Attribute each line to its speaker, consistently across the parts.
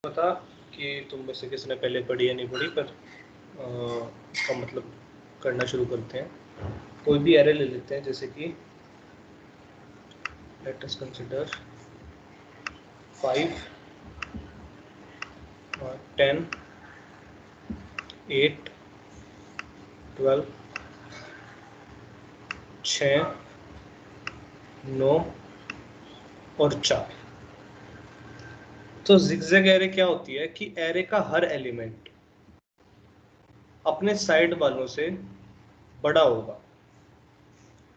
Speaker 1: पता कि तुम में से किसने पहले पढ़ी या नहीं पढ़ी, पर इसका मतलब करना शुरू करते हैं। कोई भी एरे ले लेते हैं, जैसे कि लेट अस कंसीडर 5 10 8 12 6 9 और 4। तो जिगजैग एरे क्या होती है कि एरे का हर एलिमेंट अपने साइड वालों से बड़ा होगा।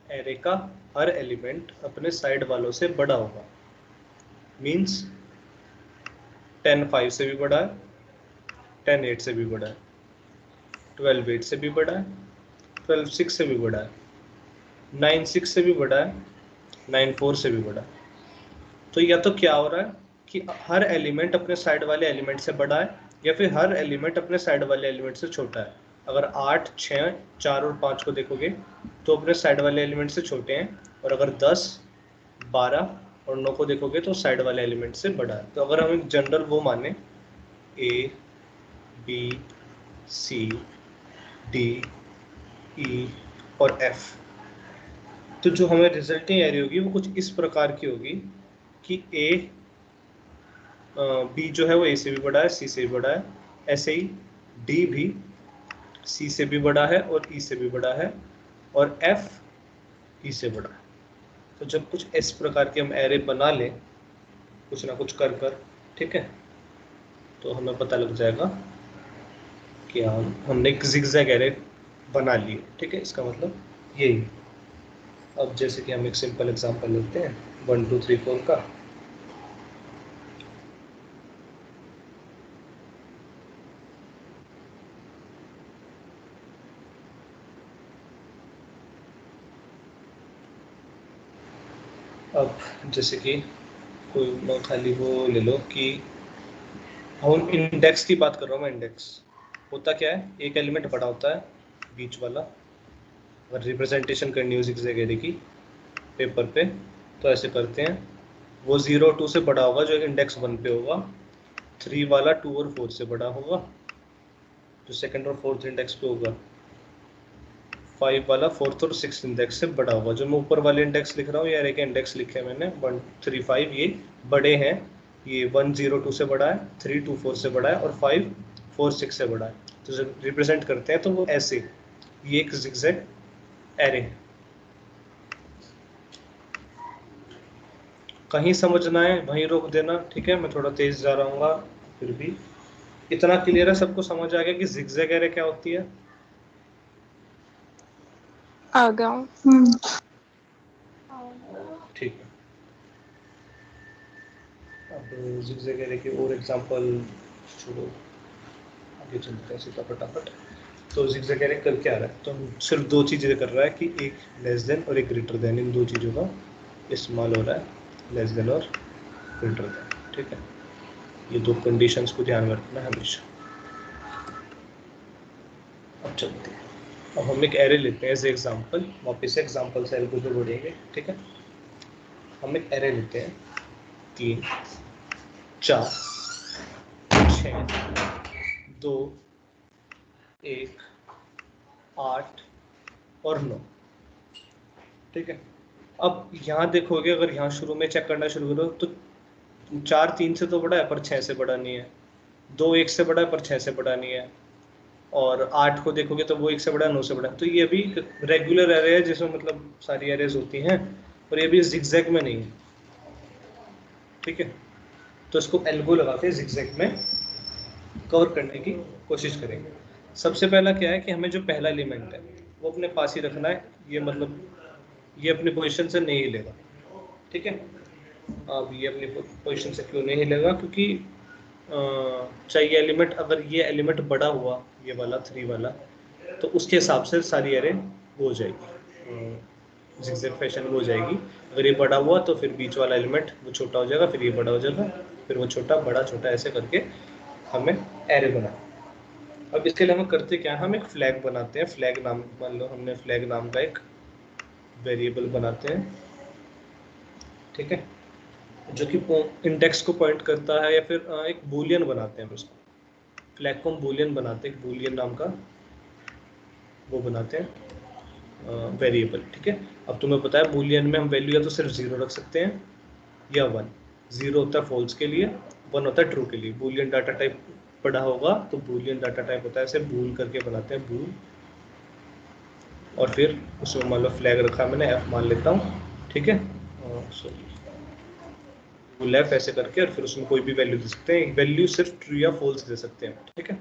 Speaker 1: एरे का हर एलिमेंट अपने साइड वालों से बड़ा होगा। मीन्स 10 5 से भी बड़ा है, 10 8 से भी बड़ा है, 12 8 से भी बड़ा है, 12 6 से भी बड़ा है, 9 6 से भी बड़ा है, 9 4 से भी बड़ा है। तो या तो क्या हो रहा है कि हर एलिमेंट अपने साइड वाले एलिमेंट से बड़ा है, या फिर हर एलिमेंट अपने साइड वाले एलिमेंट से छोटा है। अगर 8 6 4 और 5 को देखोगे तो अपने साइड वाले एलिमेंट से छोटे हैं, और अगर 10 12 और 9 को देखोगे तो साइड वाले एलिमेंट से बड़ा है। तो अगर हम एक जनरल वो माने A B C D E और एफ, तो जो हमें रिजल्टिंग एरे होगी वो कुछ इस प्रकार की होगी कि ए बी जो है वो ए से भी बड़ा है, सी से भी बड़ा है, ऐसे ही डी भी सी से भी बड़ा है और ई से भी बड़ा है, और एफ ई से बड़ा है। तो जब कुछ इस प्रकार के हम एरे बना लें कुछ ना कुछ कर, ठीक है, तो हमें पता लग जाएगा कि हमने एक जिगजैग एरे बना लिए। ठीक है, इसका मतलब यही। अब जैसे कि हम एक सिंपल एग्जांपल लेते हैं 1 2 3 4 का। अब जैसे कि कोई खाली वो ले लो कि हम इंडेक्स की बात कर रहा हूँ मैं। इंडेक्स होता क्या है, एक एलिमेंट बड़ा होता है बीच वाला। अगर रिप्रेजेंटेशन करनी हो जिगजैग एरे की पेपर पे तो ऐसे करते हैं, वो 0 2 से बड़ा होगा जो इंडेक्स 1 पे होगा, 3 वाला 2 और 4 से बड़ा होगा जो सेकंड और फोर्थ इंडेक्स पे होगा, 5 वाला 4th और 6th इंडेक्स से बड़ा होगा। जो मैं ऊपर वाले इंडेक्स लिख रहा हूँ, यार एक इंडेक्स लिखे हैं मैंने 1 3 5, ये बड़े हैं। ये 1 0 2 से बड़ा है, 3 2 4 से बड़ा है, और 5 4 6 से बड़ा है। तो जब रिप्रेजेंट करते हैं तो वो ऐसे, ये एक जिगजैग एरे है। कहीं समझना है वहीं रोक देना, ठीक है। मैं थोड़ा तेज जा रहा हूँ, फिर भी इतना क्लियर है, सबको समझ आ गया कि जिगजैग एरे क्या होती है?
Speaker 2: आ गया।
Speaker 1: ठीक है। अब जिगजैग एरे के और एग्जांपल छोड़ो, आगे चलते हैं सीधा फटाफट। तो जिगजैग एरे कर क्या रहा है, तो हम सिर्फ दो चीज़ें कर रहा है कि एक लेस देन और एक ग्रेटर देन, इन दो चीज़ों का इस्तेमाल हो रहा है, लेस देन और ग्रेटर देन। ठीक है, ये दो कंडीशंस को ध्यान में रखना है हमेशा। अब चलते हैं, अब हम एक एरे लेते हैं एज एग्जाम्पल। वापस एग्जाम्पल से एल्गो पे बढ़ेंगे। ठीक है, हम एक एरे लेते हैं 3 4 6 2 1 8 और 9। ठीक है, अब यहाँ देखोगे, अगर यहाँ शुरू में चेक करना शुरू करो तो 4 3 से तो बड़ा है पर 6 से बड़ा नहीं है, 2 1 से बड़ा है पर 6 से बड़ा नहीं है, और 8 को देखोगे तो वो 1 से बड़ा है 9 से बड़ा है। तो ये भी रेगुलर एरे है जिसमें मतलब सारी एरेज होती हैं, और ये भी जिगजैग में नहीं है। ठीक है, तो इसको एल्गो लगा के जिगजैग में कवर करने की कोशिश करेंगे। सबसे पहला क्या है कि हमें जो पहला एलिमेंट है वो अपने पास ही रखना है, ये मतलब ये अपनी पोजीशन से नहीं हिलेगा। ठीक है, अब ये अपनी पोजीशन से क्यों नहीं हिलेगा, क्योंकि चाहिए एलिमेंट, अगर ये एलिमेंट बड़ा हुआ ये वाला 3 वाला, तो उसके हिसाब से सारी एरे वो हो जाएगी, जिगजैग फैशन में हो जाएगी। अगर ये बड़ा हुआ तो फिर बीच वाला एलिमेंट वो छोटा हो जाएगा, फिर ये बड़ा हो जाएगा, फिर वो छोटा बड़ा छोटा, ऐसे करके हमें एरे बनाना। अब इसके लिए हम करते क्या है, हम एक फ्लैग बनाते हैं। फ्लैग नाम, मान लो हमने फ्लैग नाम का एक वेरिएबल बनाते हैं। ठीक है, जो कि इंडेक्स को पॉइंट करता है, या फिर एक बूलियन बनाते हैं उसको, फ्लैग को हम बूलियन बनाते हैं, बूलियन नाम का वो बनाते हैं वेरिएबल, ठीक है। अब तुम्हें पता है बूलियन में हम वैल्यू या तो सिर्फ 0 रख सकते हैं या 1। 0 होता है फॉल्स के लिए, 1 होता है ट्रू के लिए। बूलियन डाटा टाइप पढ़ा होगा, तो बूलियन डाटा टाइप होता है ऐसे बूल करके बनाते हैं, बूल, और फिर उसमें मान लो फ्लैग रखा मैंने, f मान लेता हूँ, ठीक है, सॉरी बूल f ऐसे करके, और फिर उसमें कोई भी वैल्यू दे सकते हैं, वैल्यू सिर्फ ट्रू या फॉल्स दे सकते हैं, ठीक है।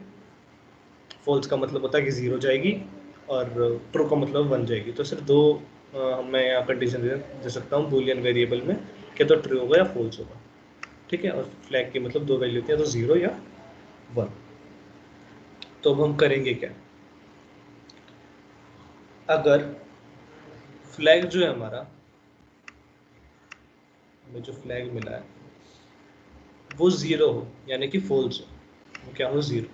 Speaker 1: फॉल्स का मतलब होता है कि 0 जाएगी, और ट्रू का मतलब 1 जाएगी। तो सिर्फ दो मैं यहाँ कंडीशन दे सकता हूँ बूलियन वेरिएबल में, कि तो ट्रू होगा या फॉल्स होगा, ठीक है। और फ्लैग की मतलब दो वैल्यू होती है, तो 0 या 1। तो अब हम करेंगे क्या, अगर फ्लैग जो है हमारा, हमें जो फ्लैग मिला है वो 0 हो, यानी कि फॉल्स हो, वो क्या हो 0,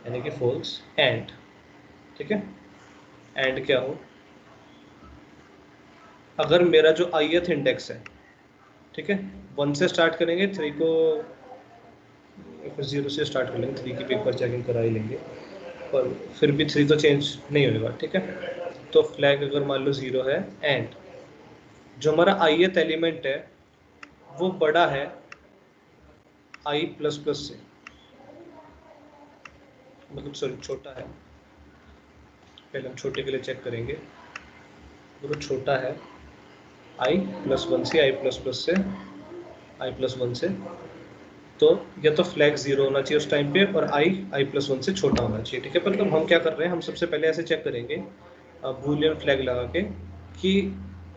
Speaker 1: यानी कि फॉल्स, एंड, ठीक है। एंड क्या हो, अगर मेरा जो ith इंडेक्स है, ठीक है, 1 से स्टार्ट करेंगे, 3 को फिर 0 से स्टार्ट कर लेंगे, 3 की भी एक बार चेकिंग करा ही लेंगे, और फिर भी 3 तो चेंज नहीं होगा, ठीक है। तो फ्लैग अगर मान लो 0 है, एंड जो हमारा ith एलिमेंट है वो बड़ा है i प्लस प्लस से, मतलब सॉरी छोटा है, पहले हम छोटे के लिए चेक करेंगे, वो छोटा है i प्लस 1 से, i प्लस प्लस से, i प्लस 1 से, तो या तो फ्लैग 0 होना चाहिए उस टाइम पे, और i प्लस 1 से छोटा होना चाहिए, ठीक है। मतलब हम क्या कर रहे हैं, हम सबसे पहले ऐसे चेक करेंगे बूलियन फ्लैग लगा के कि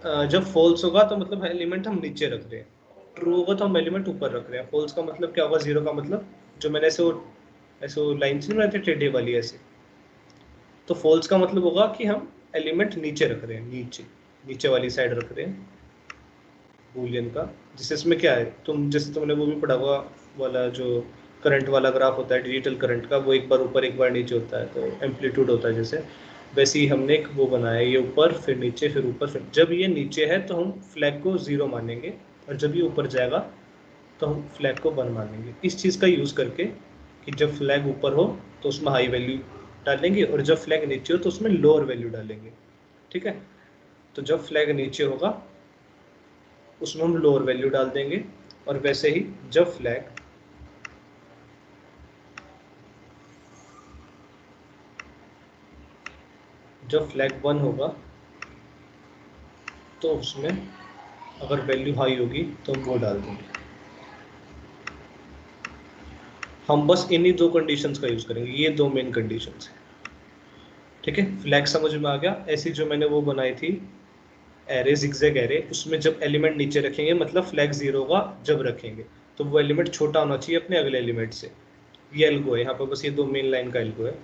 Speaker 1: जब फॉल्स होगा तो मतलब एलिमेंट हम नीचे रख रहे हैं, ट्रू होगा तो हम एलिमेंट ऊपर रख रहे हैं। फॉल्स का मतलब क्या होगा, 0 का मतलब जो मैंने ऐसे लाइन से बनाई थी टेढ़ी वाली ऐसे, तो फॉल्स का मतलब होगा कि हम एलिमेंट नीचे रख रहे हैं, नीचे नीचे वाली साइड रख रहे हैं बूलियन का। जिससे इसमें क्या है, जैसे तुमने वो भी पढ़ा हुआ वाला जो करंट वाला ग्राफ होता है डिजिटल करंट का, वो एक बार ऊपर एक बार नीचे होता है, तो एम्पलीट्यूड होता है जैसे, वैसे ही हमने एक वो बनाया, ये ऊपर फिर नीचे फिर ऊपर, फिर जब ये नीचे है तो हम फ्लैग को 0 मानेंगे, और जब ये ऊपर जाएगा तो हम फ्लैग को 1 मानेंगे। इस चीज़ का यूज़ करके कि जब फ्लैग ऊपर हो तो उसमें हाई वैल्यू डालेंगे, और जब फ्लैग नीचे हो तो उसमें लोअर वैल्यू डालेंगे, ठीक है। तो जब फ्लैग नीचे होगा उसमें हम लोअर वैल्यू डाल देंगे, और वैसे ही जब फ्लैग जब फ्लैग 1 होगा तो उसमें अगर वैल्यू हाई होगी तो हम वो डाल देंगे। हम बस इन्हीं दो कंडीशंस का यूज़ करेंगे, ये दो मेन कंडीशंस हैं, ठीक है। फ्लैग समझ में आ गया। ऐसी जो मैंने वो बनाई थी एरे, जिगजैग एरे, उसमें जब एलिमेंट नीचे रखेंगे मतलब फ्लैग 0 होगा जब रखेंगे, तो वो एलिमेंट छोटा होना चाहिए अपने अगले एलिमेंट से। ये एल्गो है यहाँ पर, बस ये दो मेन लाइन का एल्गो है।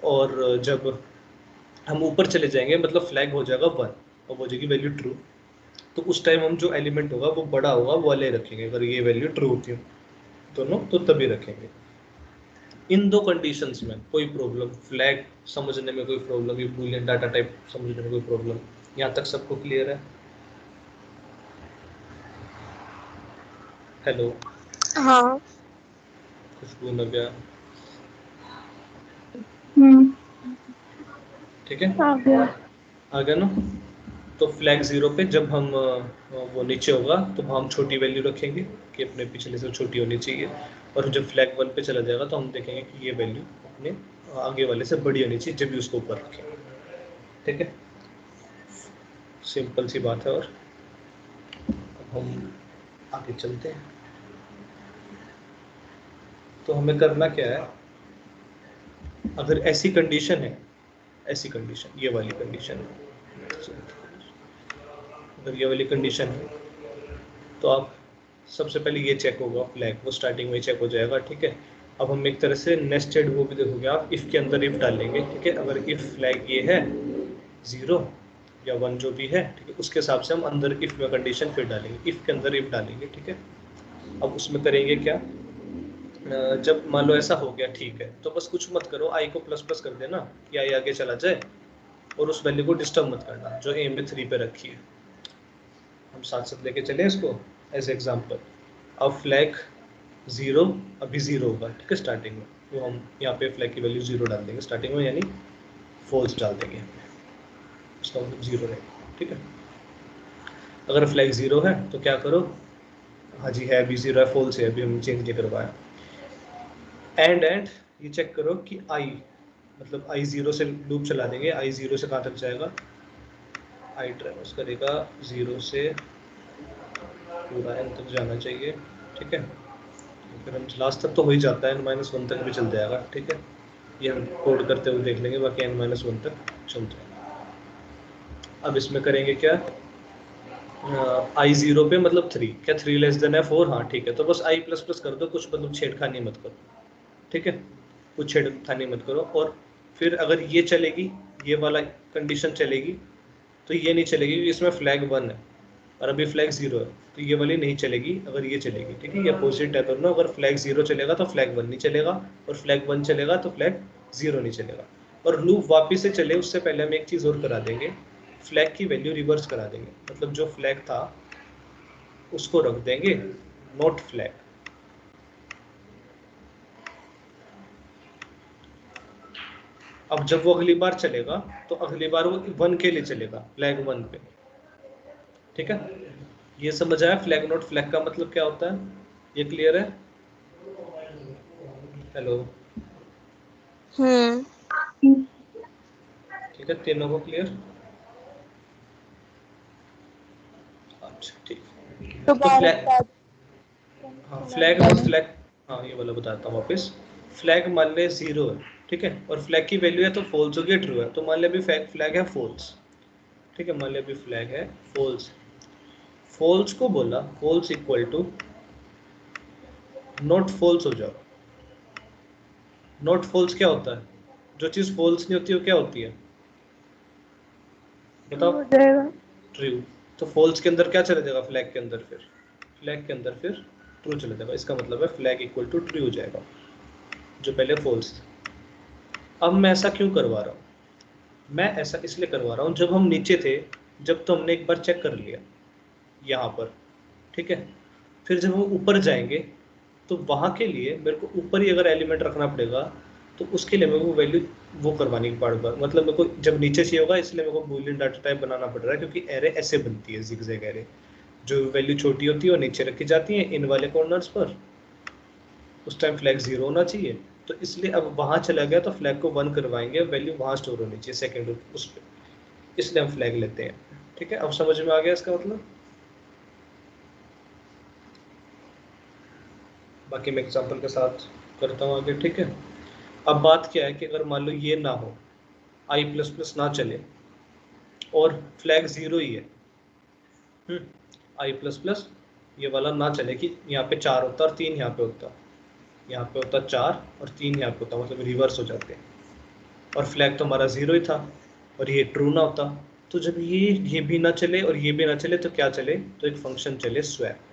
Speaker 1: और जब हम ऊपर चले जाएंगे मतलब फ्लैग हो जाएगा 1 और हो जाएगी वैल्यू ट्रू, तो उस टाइम हम जो एलिमेंट होगा वो बड़ा होगा, वो वाले रखेंगे। अगर ये वैल्यू ट्रू होती हो दोनों तो तभी रखेंगे। इन दो कंडीशंस में कोई प्रॉब्लम, फ्लैग समझने में कोई प्रॉब्लम, ये बूलियन डाटा टाइप समझने में कोई प्रॉब्लम, यहाँ तक सबको क्लियर है? हेलो,
Speaker 2: हाँ।
Speaker 1: खुशबू, नव्या, ठीक है,
Speaker 2: आ गया।
Speaker 1: आ गया ना। तो फ्लैग 0 पे जब हम वो नीचे होगा तो हम छोटी वैल्यू रखेंगे कि अपने पिछले से छोटी होनी चाहिए, और जब फ्लैग 1 पे चला जाएगा तो हम देखेंगे कि ये वैल्यू अपने आगे वाले से बड़ी होनी चाहिए, जब भी उसको ऊपर रखेंगे, ठीक है। सिंपल सी बात है। और अब हम आगे चलते हैं। तो हमें करना क्या है, अगर ऐसी कंडीशन है, ऐसी कंडीशन ये वाली कंडीशन है, अगर ये वाली कंडीशन है तो आप सबसे पहले ये चेक होगा फ्लैग, वो स्टार्टिंग में चेक हो जाएगा, ठीक है। अब हम एक तरह से नेस्टेड वो भी देखोगे आप, इफ़ के अंदर इफ़ डालेंगे, ठीक है। अगर इफ़ फ्लैग ये है 0 या 1 जो भी है, ठीक है, उसके हिसाब से हम अंदर इफ़ में कंडीशन फिर डालेंगे, इफ़ के अंदर इफ़ डालेंगे, ठीक है। अब उसमें करेंगे क्या, जब मान लो ऐसा हो गया, ठीक है, तो बस कुछ मत करो, आई को प्लस प्लस कर देना कि आई आगे चला जाए, और उस वैल्यू को डिस्टर्ब मत करना जो एम पे 3 पे रखी है। हम साथ साथ लेके चले इसको। एज एग्जाम्पल, अब फ्लैग 0 अभी 0 होगा, ठीक है, स्टार्टिंग में, तो हम यहाँ पे फ्लैग की वैल्यू 0 डाल देंगे स्टार्टिंग में, यानी फॉल्स डाल देंगे यहाँ पे, उसका मतलब 0 रहेगा, ठीक है। अगर फ्लैग 0 है तो क्या करो, हाँ जी है अभी 0 है, फॉल्स है, अभी हम चेंज नहीं करवाया। एंड ये चेक करो कि आई, मतलब आई 0 से लूप चला देंगे, आई 0 से कहाँ तक जाएगा, आई ट्रेवर्स करेगा 0 से पूरा n तक जाना चाहिए, ठीक है। फिर हम लास्ट तक तो हो ही जाता है, n-1 तक भी चल जाएगा, ठीक है। ये हम कोड करते हुए देख लेंगे, बाकी n-1 तक चल जाएगा। अब इसमें करेंगे क्या, आई 0 पे मतलब 3, क्या 3 लेस देन है 4, हाँ ठीक है, तो बस आई प्लस प्लस कर दो, कुछ मतलब छेड़खानी मत करो, ठीक है, कुछ छेड़खानी मत करो। और फिर अगर ये चलेगी, ये वाला कंडीशन चलेगी, तो ये नहीं चलेगी क्योंकि इसमें फ्लैग 1 है और अभी फ्लैग 0 है, तो ये वाली नहीं चलेगी, अगर ये चलेगी, ठीक है। ये अपोजिट है दोनों, अगर फ्लैग 0 चलेगा तो फ्लैग 1 नहीं चलेगा, और फ्लैग 1 चलेगा तो फ्लैग 0 नहीं चलेगा। और लूप वापिस से चले उससे पहले हम एक चीज़ और करा देंगे, फ्लैग की वैल्यू रिवर्स करा देंगे, मतलब जो फ्लैग था उसको रख देंगे नॉट फ्लैग। अब जब वो अगली बार चलेगा तो अगली बार वो 1 के लिए चलेगा, फ्लैग 1 पे, ठीक है। ये समझ आया फ्लैग नॉट फ्लैग का मतलब क्या होता है, ये क्लियर है? हेलो, ठीक है, तीनों को क्लियर? अच्छा ठीक।
Speaker 2: तो
Speaker 1: फ्लैग, हाँ फ्लैग नॉट फ्लैग, हाँ ये वाला बताता हूँ वापस। फ्लैग मान ले 0 है, ठीक है, और फ्लैग की वैल्यू है तो फॉल्स होगी, ट्रू है, तो मान ले अभी फ्लैग है फॉल्स, ठीक है, मान ले अभी फ्लैग है फॉल्स। फॉल्स को बोला false equal to not false हो जाओ। नॉट फॉल्स क्या होता है, जो चीज़ फॉल्स नहीं होती वो क्या होती है, बताओ?
Speaker 2: हो जाएगा।
Speaker 1: ट्रू। तो फॉल्स के अंदर क्या चला जाएगा, फ्लैग के अंदर, फिर फ्लैग के अंदर फिर ट्रू चला जाएगा, इसका मतलब है फ्लैग इक्वल टू ट्रू हो जाएगा, जो पहले फॉल्स था। अब मैं ऐसा क्यों करवा रहा हूँ, मैं ऐसा इसलिए करवा रहा हूँ, जब हम नीचे थे, जब तो हमने एक बार चेक कर लिया यहाँ पर, ठीक है, फिर जब हम ऊपर जाएंगे तो वहाँ के लिए मेरे को ऊपर ही अगर एलिमेंट रखना पड़ेगा, तो उसके लिए मेरे को वैल्यू वो करवानी पड़ बार, मतलब मेरे को जब नीचे चाहिए होगा, इसलिए मेरे को बूलियन डाटा टाइप बनाना पड़ रहा है, क्योंकि एरे ऐसे बनती है जिगजैग एरे, जो वैल्यू छोटी होती है वो नीचे रखी जाती है इन वाले कॉर्नर्स पर, उस टाइम फ्लैग 0 होना चाहिए, तो इसलिए अब वहाँ चला गया तो फ्लैग को 1 करवाएंगे, वैल्यू वहाँ स्टोर होनी चाहिए सेकेंड उस पर, इसलिए हम फ्लैग लेते हैं, ठीक है। अब समझ में आ गया इसका मतलब? बाकी मैं एग्जांपल के साथ करता हूँ आगे, ठीक है। अब बात क्या है कि अगर मान लो ये ना हो, आई प्लस प्लस ना चले और फ्लैग 0 ही है, आई प्लस प्लस ये वाला ना चले, कि यहाँ पे 4 होता और 3 यहाँ पे होता, यहाँ पे होता 4 और 3 यहाँ पे होता, मतलब रिवर्स हो जाते हैं, और फ्लैग तो हमारा 0 ही था, और ये ट्रू ना होता, तो जब ये भी ना चले और ये भी ना चले तो क्या चले, तो एक फंक्शन चले स्वैप।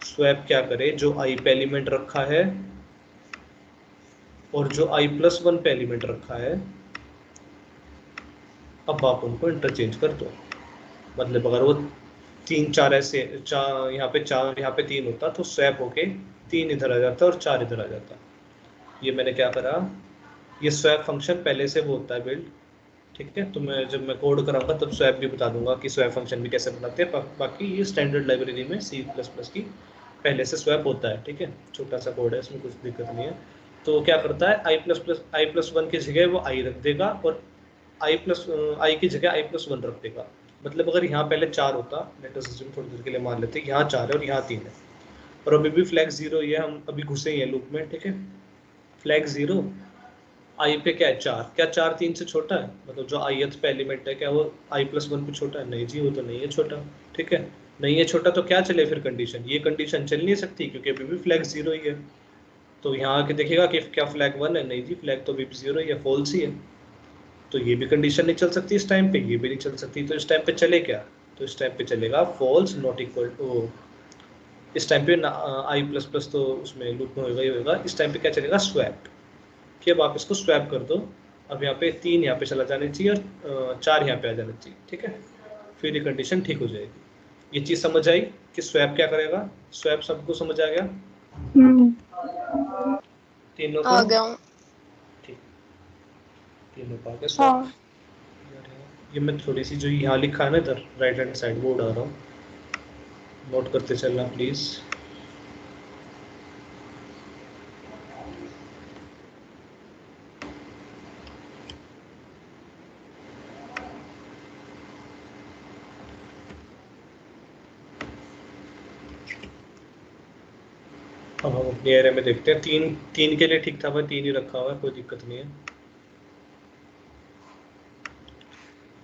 Speaker 1: स्वैप क्या करे, जो आई पे एलिमेंट रखा है और जो आई प्लस 1 पे एलिमेंट रखा है, अब आप उनको इंटरचेंज कर दो, मतलब अगर वो 3 4 ऐसे, चार यहाँ पे 4 यहाँ पे 3 होता, तो स्वैप होके 3 इधर आ जाता और 4 इधर आ जाता। ये मैंने क्या करा, ये स्वैप फंक्शन पहले से वो होता है बिल्ड, ठीक है, तो मैं जब मैं कोड कराऊंगा तब स्वैप भी बता दूंगा कि स्वैप फंक्शन भी कैसे बनाते हैं, बाकी ये स्टैंडर्ड लाइब्रेरी में सी प्लस प्लस की पहले से स्वैप होता है, ठीक है, छोटा सा कोड है, इसमें कुछ दिक्कत नहीं है। तो क्या करता है, आई प्लस 1 की जगह वो आई रख देगा, और आई की जगह आई प्लस 1 रख देगा, मतलब अगर यहाँ पहले 4 होता, लेट अस अज्यूम थोड़ी देर के लिए मान लेते हैं यहाँ 4 है और यहाँ 3 है, और अभी भी फ्लैग 0 ही है, हम अभी घुसे ही हैं लूप में, ठीक है, फ्लैग 0, आई पे क्या है 4, क्या 4 3 से छोटा है, मतलब जो आई पे एलिमेंट है क्या वो आई प्लस 1 पे छोटा है, नहीं जी वो तो नहीं है छोटा, ठीक है, नहीं है छोटा, तो क्या चले फिर कंडीशन, ये कंडीशन चल नहीं सकती क्योंकि अभी भी फ्लैग 0 ही है। तो यहाँ आके देखेगा कि क्या फ्लैग 1 है, नहीं जी फ्लैग तो अभी भी 0 ही है, फॉल्स ही है, तो ये भी कंडीशन नहीं चल सकती इस टाइम पे, ये भी नहीं चल सकती, तो इस टाइम पे चले क्या, तो इस टाइम पे चलेगा फॉल्स नॉट इक्वल टू, इस टाइम पे आई प्लस प्लस तो उसमें लूप में होगा ही होगा, इस टाइम पे क्या चलेगा स्वैप, कि अब आप इसको स्वैप कर दो, अब यहाँ पे 3 यहाँ पे चला जाना चाहिए और 4 यहाँ पे आ जाना चाहिए, ठीक है, फिर ये कंडीशन ठीक हो जाएगी। ये चीज समझ आई कि स्वैप क्या करेगा? स्वैप सबको समझ आ गया? तीनों को
Speaker 2: आ गया हूँ।
Speaker 1: ठीक, तीनों को आ गया स्वैप।
Speaker 2: हाँ।
Speaker 1: ये मैं थोड़ी सी जो यहाँ लिखा है ना इधर राइट हैंड साइड वो उड़ा रहा हूँ, नोट करते चलना प्लीज। अब हम अपने एरिया में देखते हैं। तीन तीन के लिए ठीक था भाई, तीन ही रखा हुआ है, कोई दिक्कत नहीं है।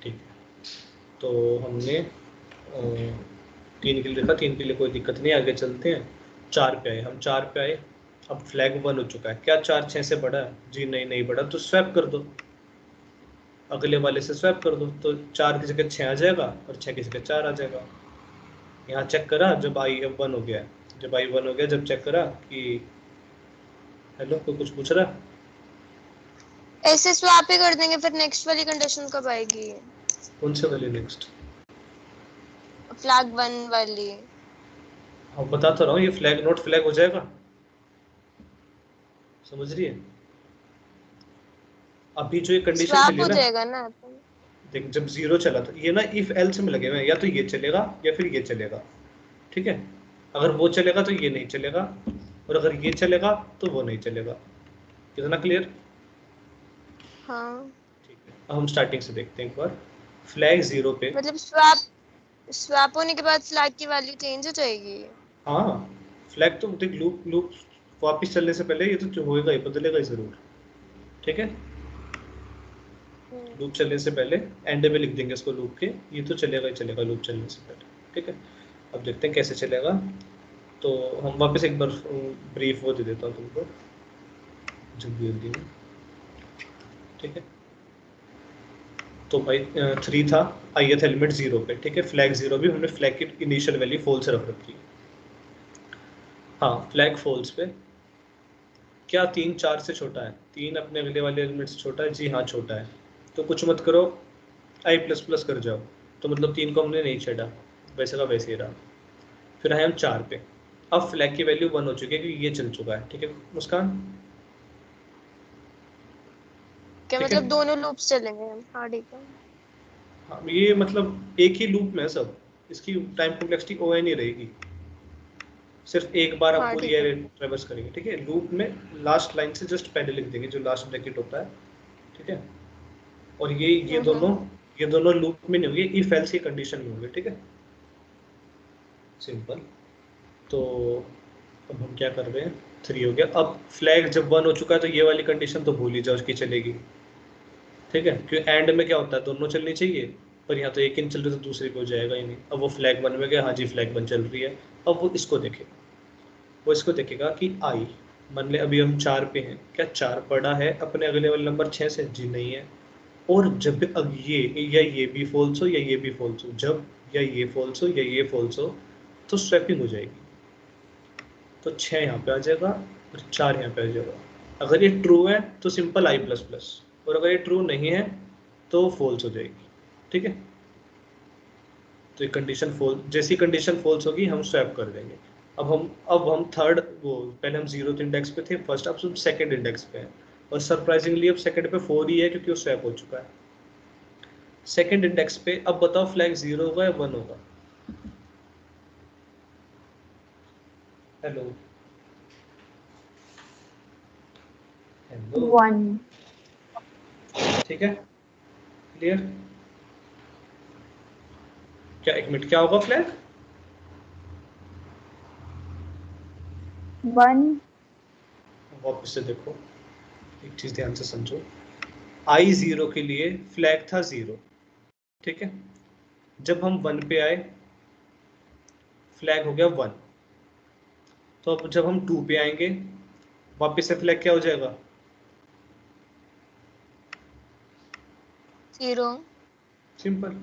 Speaker 1: ठीक है, तो हमने तीन के लिए लिखा, तीन के लिए कोई दिक्कत नहीं, आगे चलते हैं। चार पे आए हम, चार पे आए। अब फ्लैग वन हो चुका है, क्या चार छः से बड़ा है? जी नहीं, नहीं बड़ा, तो स्वैप कर दो, अगले वाले से स्वैप कर दो, तो चार की जगह छः आ जाएगा और छः की जगह चार आ जाएगा। यहाँ चेक करा जब आई अब वन हो गया, जब आई वन हो गया, जब चेक करा कि हेलो कोई कुछ पूछ रहा है?
Speaker 2: ऐसे स्वैप ही कर देंगे, फिर नेक्स्ट वाली कंडीशन कब आएगी?
Speaker 1: कौन से वाले नेक्स्ट?
Speaker 2: फ्लैग वन वाली।
Speaker 1: हाँ बता तो रहा हूँ, ये फ्लैग नोट फ्लैग हो जाएगा, समझ रही है? अभी जो ये कंडीशन
Speaker 2: स्वैप
Speaker 1: चली
Speaker 2: हो
Speaker 1: ना,
Speaker 2: जाएगा ना।
Speaker 1: देख जब जीरो चला था ये ना, इफ एल्स में लगे हुए हैं, या तो ये चलेगा या फिर ये चलेगा, ठीक है? अगर वो चलेगा तो ये नहीं चलेगा, और अगर ये चलेगा तो वो नहीं चलेगा। कितना क्लियर?
Speaker 2: हाँ,
Speaker 1: ठीक है, अब हम स्टार्टिंग से देखते हैं एक बार। फ्लैग जीरो पे,
Speaker 2: मतलब स्वैप होने के बाद फ्लैग की वैल्यू चेंज हो जाएगी।
Speaker 1: हाँ फ्लैग तो देख, लूप लूप वापिस चलने से पहले ये तो होएगा ही, बदलेगा ही जरूर, ठीक है? लूप चलने से पहले एंड में लिख देंगे इसको लूप के, ये तो चलेगा ही चलेगा लूप चलने से पहले, ठीक है? अब देखते हैं कैसे चलेगा। तो हम वापस एक बार ब्रीफ वो दे देता हूँ तुमको जल्दी जल्दी में, ठीक है? तो भाई थ्री था, ith एलिमेंट जीरो पे, ठीक है? फ्लैग जीरो भी हमने फ्लैग की इनिशियल वैल्यू फॉल्स रख रखी है। हाँ फ्लैग फॉल्स पे, क्या तीन चार से छोटा है? तीन अपने अगले वाले एलिमेंट से छोटा है? जी हाँ छोटा है, तो कुछ मत करो, आई प्लस प्लस कर जाओ। तो मतलब तीन को हमने नहीं छेड़ा, वैसे का वैसे ही रहा। फिर आए हम चार पे, अब फ्लैग की वैल्यू वन हो चुकी है क्योंकि ये चल चुका है, ठीक है मुस्कान?
Speaker 2: क्या
Speaker 1: ठीक है,
Speaker 2: मतलब दोनों लूप्स चलेंगे? हाँ ठीक है।
Speaker 1: हाँ ये मतलब एक ही लूप में है सब, इसकी टाइम कॉम्प्लेक्सिटी ओ एन ही रहेगी, सिर्फ एक बार आप
Speaker 2: हाँ
Speaker 1: पूरी
Speaker 2: ठीक है।
Speaker 1: एरे ट्रेवर्स करेंगे, ठीक है? लूप में लास्ट लाइन से जस्ट पहले लिख देंगे जो लास्ट ब्रैकेट होता है, ठीक है? और
Speaker 2: हम्म।
Speaker 1: ये दोनों लूप में नहीं होंगे, इफ एल्स की कंडीशन में होंगे, ठीक है? सिंपल। तो अब हम क्या कर रहे हैं, थ्री हो गया। अब फ्लैग जब वन हो चुका है तो ये वाली कंडीशन तो भूल ही जाओ, उसकी चलेगी, ठीक है? क्योंकि एंड में क्या होता है, दोनों चलनी चाहिए, पर यहाँ तो एक इन चल रही तो दूसरी पे हो जाएगा ही नहीं। अब वो फ्लैग वन में गया, हाँ जी फ्लैग वन चल रही है। अब वो इसको देखेगा, वो इसको देखेगा कि आई, मान ले अभी हम चार पे हैं, क्या चार बड़ा है अपने अगले वाले नंबर छः से? जी नहीं है। और जब अब ये भी फॉल्स हो या ये भी फॉल्स हो, जब या ये फॉल्स हो या ये फॉल्स हो, तो स्वैपिंग हो जाएगी, तो छः यहाँ पे आ जाएगा और चार यहाँ पे आ जाएगा। अगर ये ट्रू है तो सिंपल आई प्लस प्लस, और अगर ये ट्रू नहीं है तो फॉल्स हो जाएगी, ठीक है? तो ये कंडीशन फॉल्स, जैसी कंडीशन फॉल्स होगी हम स्वैप कर देंगे। अब हम थर्ड, वो पहले हम जीरो इंडेक्स पे थे फर्स्ट, अब हम सेकंड इंडेक्स पे हैं, और सरप्राइजिंगली अब सेकंड पे फोर ही है क्योंकि वो स्वैप हो चुका है सेकंड इंडेक्स पे। अब बताओ फ्लैग जीरो होगा या वन होगा? Hello, hello,
Speaker 3: one.
Speaker 1: ठीक है क्लियर? क्या एक मिनट, क्या होगा फ्लैग?
Speaker 3: वन।
Speaker 1: वापस से देखो, एक चीज ध्यान से समझो, आई जीरो के लिए फ्लैग था जीरो, ठीक है? जब हम वन पे आए फ्लैग हो गया वन, तो अब जब हम टू पे आएंगे वापस से फ्लैग क्या हो जाएगा?
Speaker 2: जीरो।
Speaker 1: सिंपल।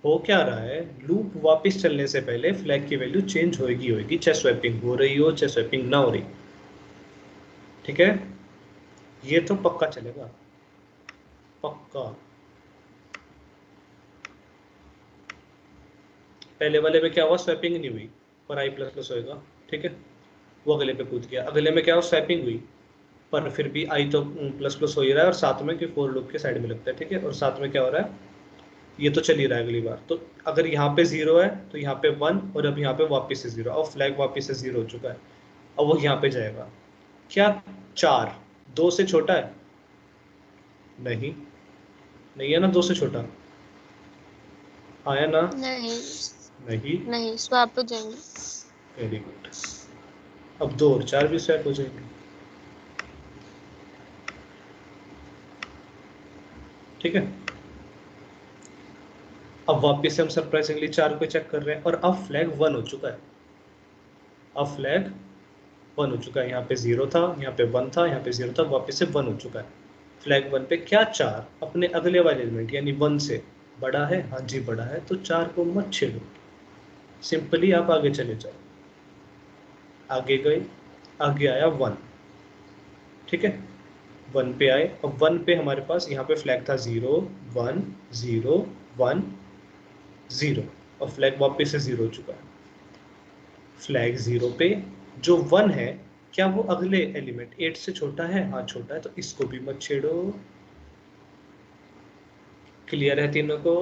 Speaker 1: हो क्या रहा है, लूप वापस चलने से पहले फ्लैग की वैल्यू चेंज होएगी होएगी, चाहे स्वैपिंग हो रही हो चाहे स्वैपिंग ना हो रही, ठीक है? ये तो पक्का चलेगा, पक्का। पहले वाले में क्या हुआ, स्वैपिंग नहीं हुई पर आई प्लस प्लस होएगा, ठीक है, वो अगले पे कूद गया। अगले में क्या हुआ, स्वैपिंग हुई पर फिर भी आई तो प्लस प्लस हो ही रहा है और साथ में कि फोर लूप के साइड में लगता है, ठीक है, और साथ में क्या हो रहा है, ये तो चल ही रहा है अगली बार। तो अगर यहाँ पे 0 है तो यहाँ पे 1 और अब यहाँ पे वापस से 0, अब फ्लैग वापस से 0 हो चुका है, अब वो यहाँ पे जाएगा। क्या 4 2 से छोटा है? नहीं, नहीं है ना 2 से छोटा, आया ना?
Speaker 2: नहीं
Speaker 1: नहीं।
Speaker 2: नहीं, स्वैप हो जाएंगे।
Speaker 1: वेरी गुड, अब 2 और 4 भी स्वैप हो जाएंगे, ठीक है। अब वापस से हम सरप्राइजिंगली 4 को चेक कर रहे हैं और अब फ्लैग 1 हो चुका है, अब फ्लैग 1 हो चुका है, यहाँ पे 0 था, यहाँ पे 1 था, यहाँ पे 0 था, वापस से 1 हो चुका है। फ्लैग 1 पे क्या 4 अपने अगले वाले एलिमेंट यानी 1 से बड़ा है? हाँ जी बड़ा है, तो 4 को मत छेड़ो, सिंपली आप आगे चले जाओ। आगे गए, आगे आया 1, ठीक है, 1 पे आए, अब 1 पे हमारे पास यहाँ पे फ्लैग था 0 1 0 1 0 और फ्लैग वापस से 0 हो चुका है। फ्लैग 0 पे जो 1 है, क्या वो अगले एलिमेंट 8 से छोटा है? हाँ छोटा है, तो इसको भी मत छेड़ो। क्लियर है तीनों को?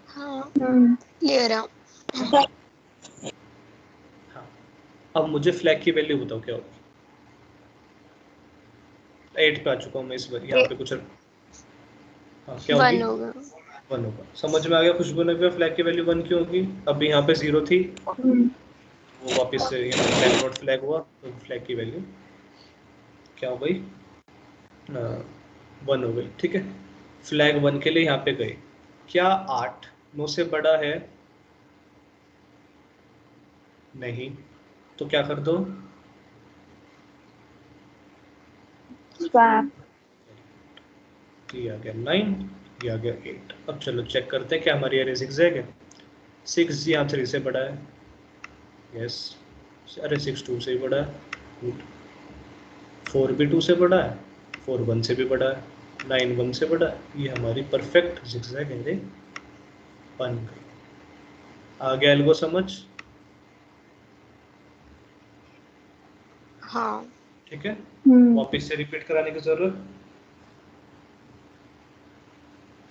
Speaker 2: हाँ क्लियर है।
Speaker 1: हाँ, अब मुझे फ्लैग की वैल्यू बताओ क्या होगी। 8 पे आ चुका हूँ मैं इस बार, यहाँ पे कुछ, हाँ क्या होगी?
Speaker 2: 1 होगा।
Speaker 1: 1 होगा। समझ में आ गया खुशबू नगर फ्लैग की वैल्यू 1 क्यों होगी? अभी यहाँ पे 0 थी, वो वापस से यहाँ फ्लैग नॉट फ्लैग हुआ, तो फ्लैग की वैल्यू क्या हो गई? 1 हो गई, ठीक है। फ्लैग 1 के लिए यहाँ पे गए, क्या 8 9 से बड़ा है? नहीं, तो क्या कर दो?
Speaker 3: स्वैप।
Speaker 1: ये आ गया 9, ये आ गया 8। अब चलो चेक करते हैं क्या हमारी एरे zigzag है। 6 यहाँ 3 से बड़ा है, यस, अरे 6 2 से ही बड़ा है, गुड। 4 भी 2 से बड़ा है, 4 1 से भी बड़ा है, 9 1 से बड़ा है, ये हमारी परफेक्ट zigzag एरे बन गई। आ गया एल्गो समझ?
Speaker 2: हाँ
Speaker 1: ठीक है, वापस से रिपीट कराने की जरूरत?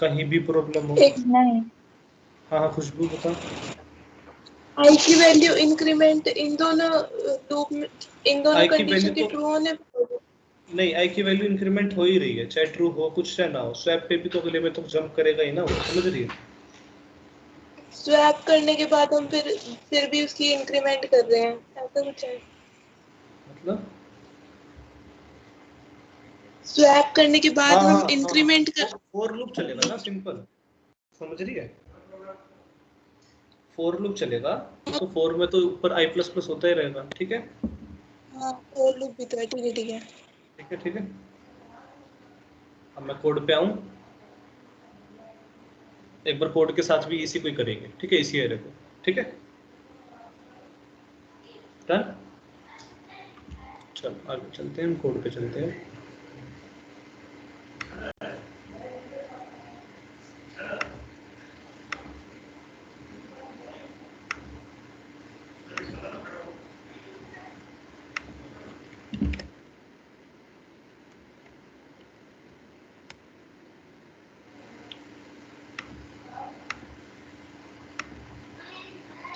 Speaker 1: कहीं भी प्रॉब्लम हो?
Speaker 3: नहीं।
Speaker 1: हाँ हाँ खुशबू बता।
Speaker 4: आई की वैल्यू इंक्रीमेंट इन दोनों लूप में, इन दोनों
Speaker 1: आई की वैल्यू
Speaker 4: कंडीशन के
Speaker 1: तो
Speaker 4: ट्रू होने पे
Speaker 1: नहीं, आई की वैल्यू इंक्रीमेंट हो ही रही है, चाहे ट्रू हो कुछ चाहे ना हो, स्वैप पे भी तो अगले में तो जंप करेगा ही ना वो, समझ रही है?
Speaker 4: स्वैप करने के बाद हम फिर भी उसकी इंक्रीमेंट कर रहे हैं, ऐसा कुछ है।
Speaker 1: मतलब
Speaker 4: स्वैप करने के
Speaker 1: हाँ
Speaker 4: बाद
Speaker 1: हाँ
Speaker 4: हम
Speaker 1: हाँ,
Speaker 4: इंक्रीमेंट कर।
Speaker 1: फोर लूप चलेगा ना, सिंपल, समझ रही है? फोर लूप चलेगा, तो फोर में तो ऊपर आई प्लस प्लस होता ही रहेगा, ठीक है,
Speaker 4: हाँ और लूप भी तो है, ठीक है ठीक है।
Speaker 1: ठीक है, ठीक है। अब मैं कोड पे आऊँ, एक बार कोड के साथ भी इसी को ही करेंगे, ठीक है, इसी एरे को, ठीक है, डन। चलो आगे चलते हैं, हम कोड पे चलते हैं।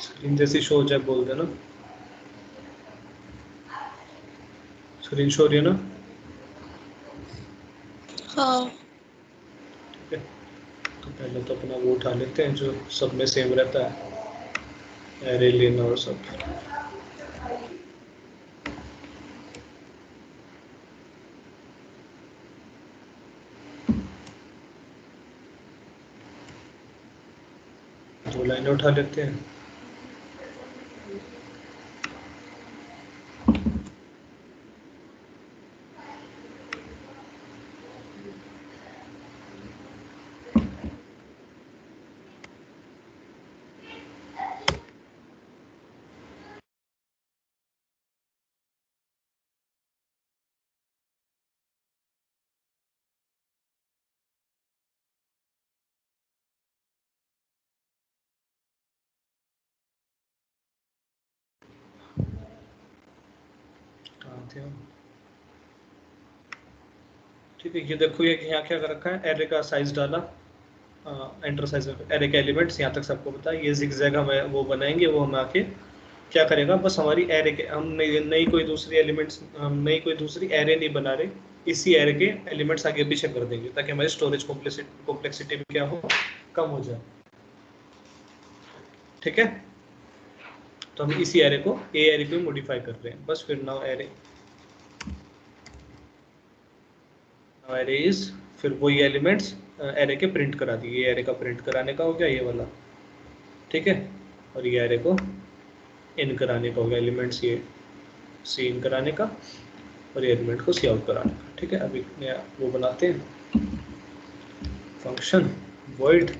Speaker 1: स्क्रीन जैसी शो हो जाए बोल देना, स्क्रीन शो हो रही है ना?
Speaker 4: हाँ
Speaker 1: ठीक है, तो पहले तो अपना वो उठा लेते हैं जो सब में सेम रहता है, एरे लेना और सब। दो लाइनें उठा लेते हैं। थे हम। ठीक है, ये देखो ये यहाँ क्या कर रखा है, एरे का साइज डाला, एंटर साइज एरे के एलिमेंट्स यहाँ तक सबको पता है। ये जिगजैग हमें वो बनाएंगे, वो हम आके क्या करेगा, बस हमारी एरे के हम नई कोई दूसरी एलिमेंट्स, हम नई कोई दूसरी एरे नहीं बना रहे, इसी एरे के एलिमेंट्स आगे पीछे कर देंगे ताकि हमारी स्टोरेज कॉम्प्लेक्सिटी में क्या हो, कम हो जाए। ठीक है, तो हम इसी एरे को ए एरे को मॉडिफाई कर रहे हैं बस। फिर नाउ एरे इज, फिर वही एलिमेंट्स एरे के प्रिंट करा दिए। ये एरे का प्रिंट कराने का हो गया ये वाला, ठीक है, और ये एरे को इन कराने का हो गया, एलिमेंट्स ये सी इन कराने का और ये एलिमेंट को सी आउट कराने का। ठीक है, अभी नया वो बनाते हैं फंक्शन void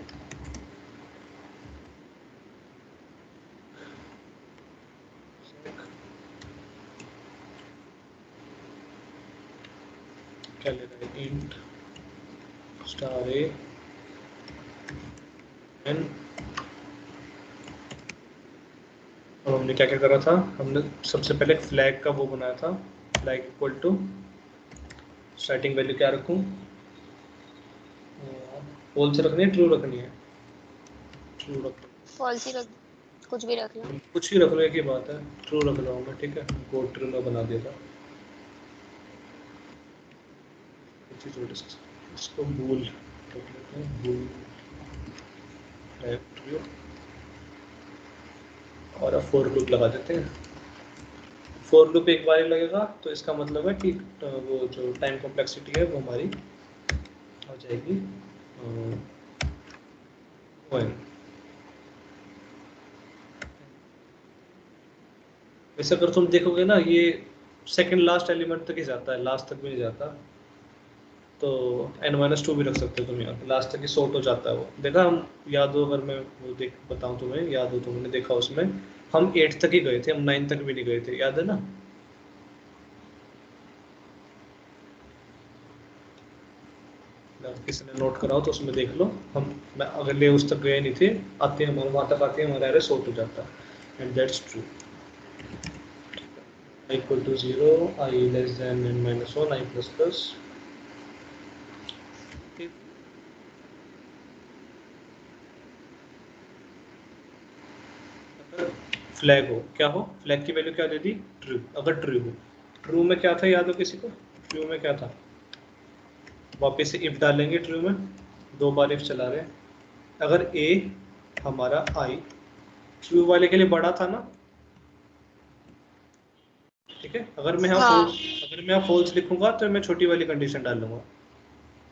Speaker 1: क्या ले रहा है, इंट स्टार ए एन। और हमने क्या क्या करा था, हमने सबसे पहले फ्लैग का वो बनाया था, flag equal to starting value क्या रखूं, फॉल्स रखनी है, ट्रू रखनी है, ट्रू रख,
Speaker 2: फॉल्स ही रख, कुछ भी रख लो,
Speaker 1: कुछ ही रख लो, एक ही बात है, ट्रू रख लो मैं। ठीक है, को ट्रू में बना दिया था, इसको बूल रख लेते हैं, बूल ट्रू, और अब फॉर लूप लगा देते हैं। फॉर लूप एक बार ही लगेगा तो इसका मतलब है कि वो जो टाइम कॉम्प्लेक्सिटी है वो हमारी हो जाएगी 1। वैसे अगर तुम देखोगे ना, ये सेकंड लास्ट एलिमेंट तक ही जाता है, लास्ट तक भी नहीं जाता, तो n-2 भी रख सकते हो तुम यहाँ पे, लास्ट तक ही सॉर्ट हो जाता है वो। देखा, हम याद हो, अगर मैं वो बताऊँ तुम्हें, याद हो, तुमने देखा उसमें हम 8 तक ही गए थे, हम 9 तक भी नहीं गए थे, याद है ना। किसी ने नोट कराओ तो उसमें देख लो, मैं अगले उस तक गए नहीं थे, आते हैं हमारे वहाँ तक आते हैं, हमारा एरे सॉर्ट हो जाता है, and that's true. I equal to 0, I less than n-1, I plus plus। Flag हो, क्या हो, फ्लैग की वैल्यू क्या दे दी, ट्रू। अगर ट्रू हो, ट्रू में क्या था, याद हो किसी को, ट्रू में क्या था, वापस से इफ डालेंगे, ट्रू में 2 बार इफ चला रहे हैं। अगर a हमारा i ट्रू वाले के लिए बड़ा था ना, ठीक है, अगर मैं यहाँ
Speaker 2: हाँ।
Speaker 1: फॉल्स, अगर मैं यहाँ फॉल्स लिखूंगा तो मैं छोटी वाली कंडीशन डाल लूंगा,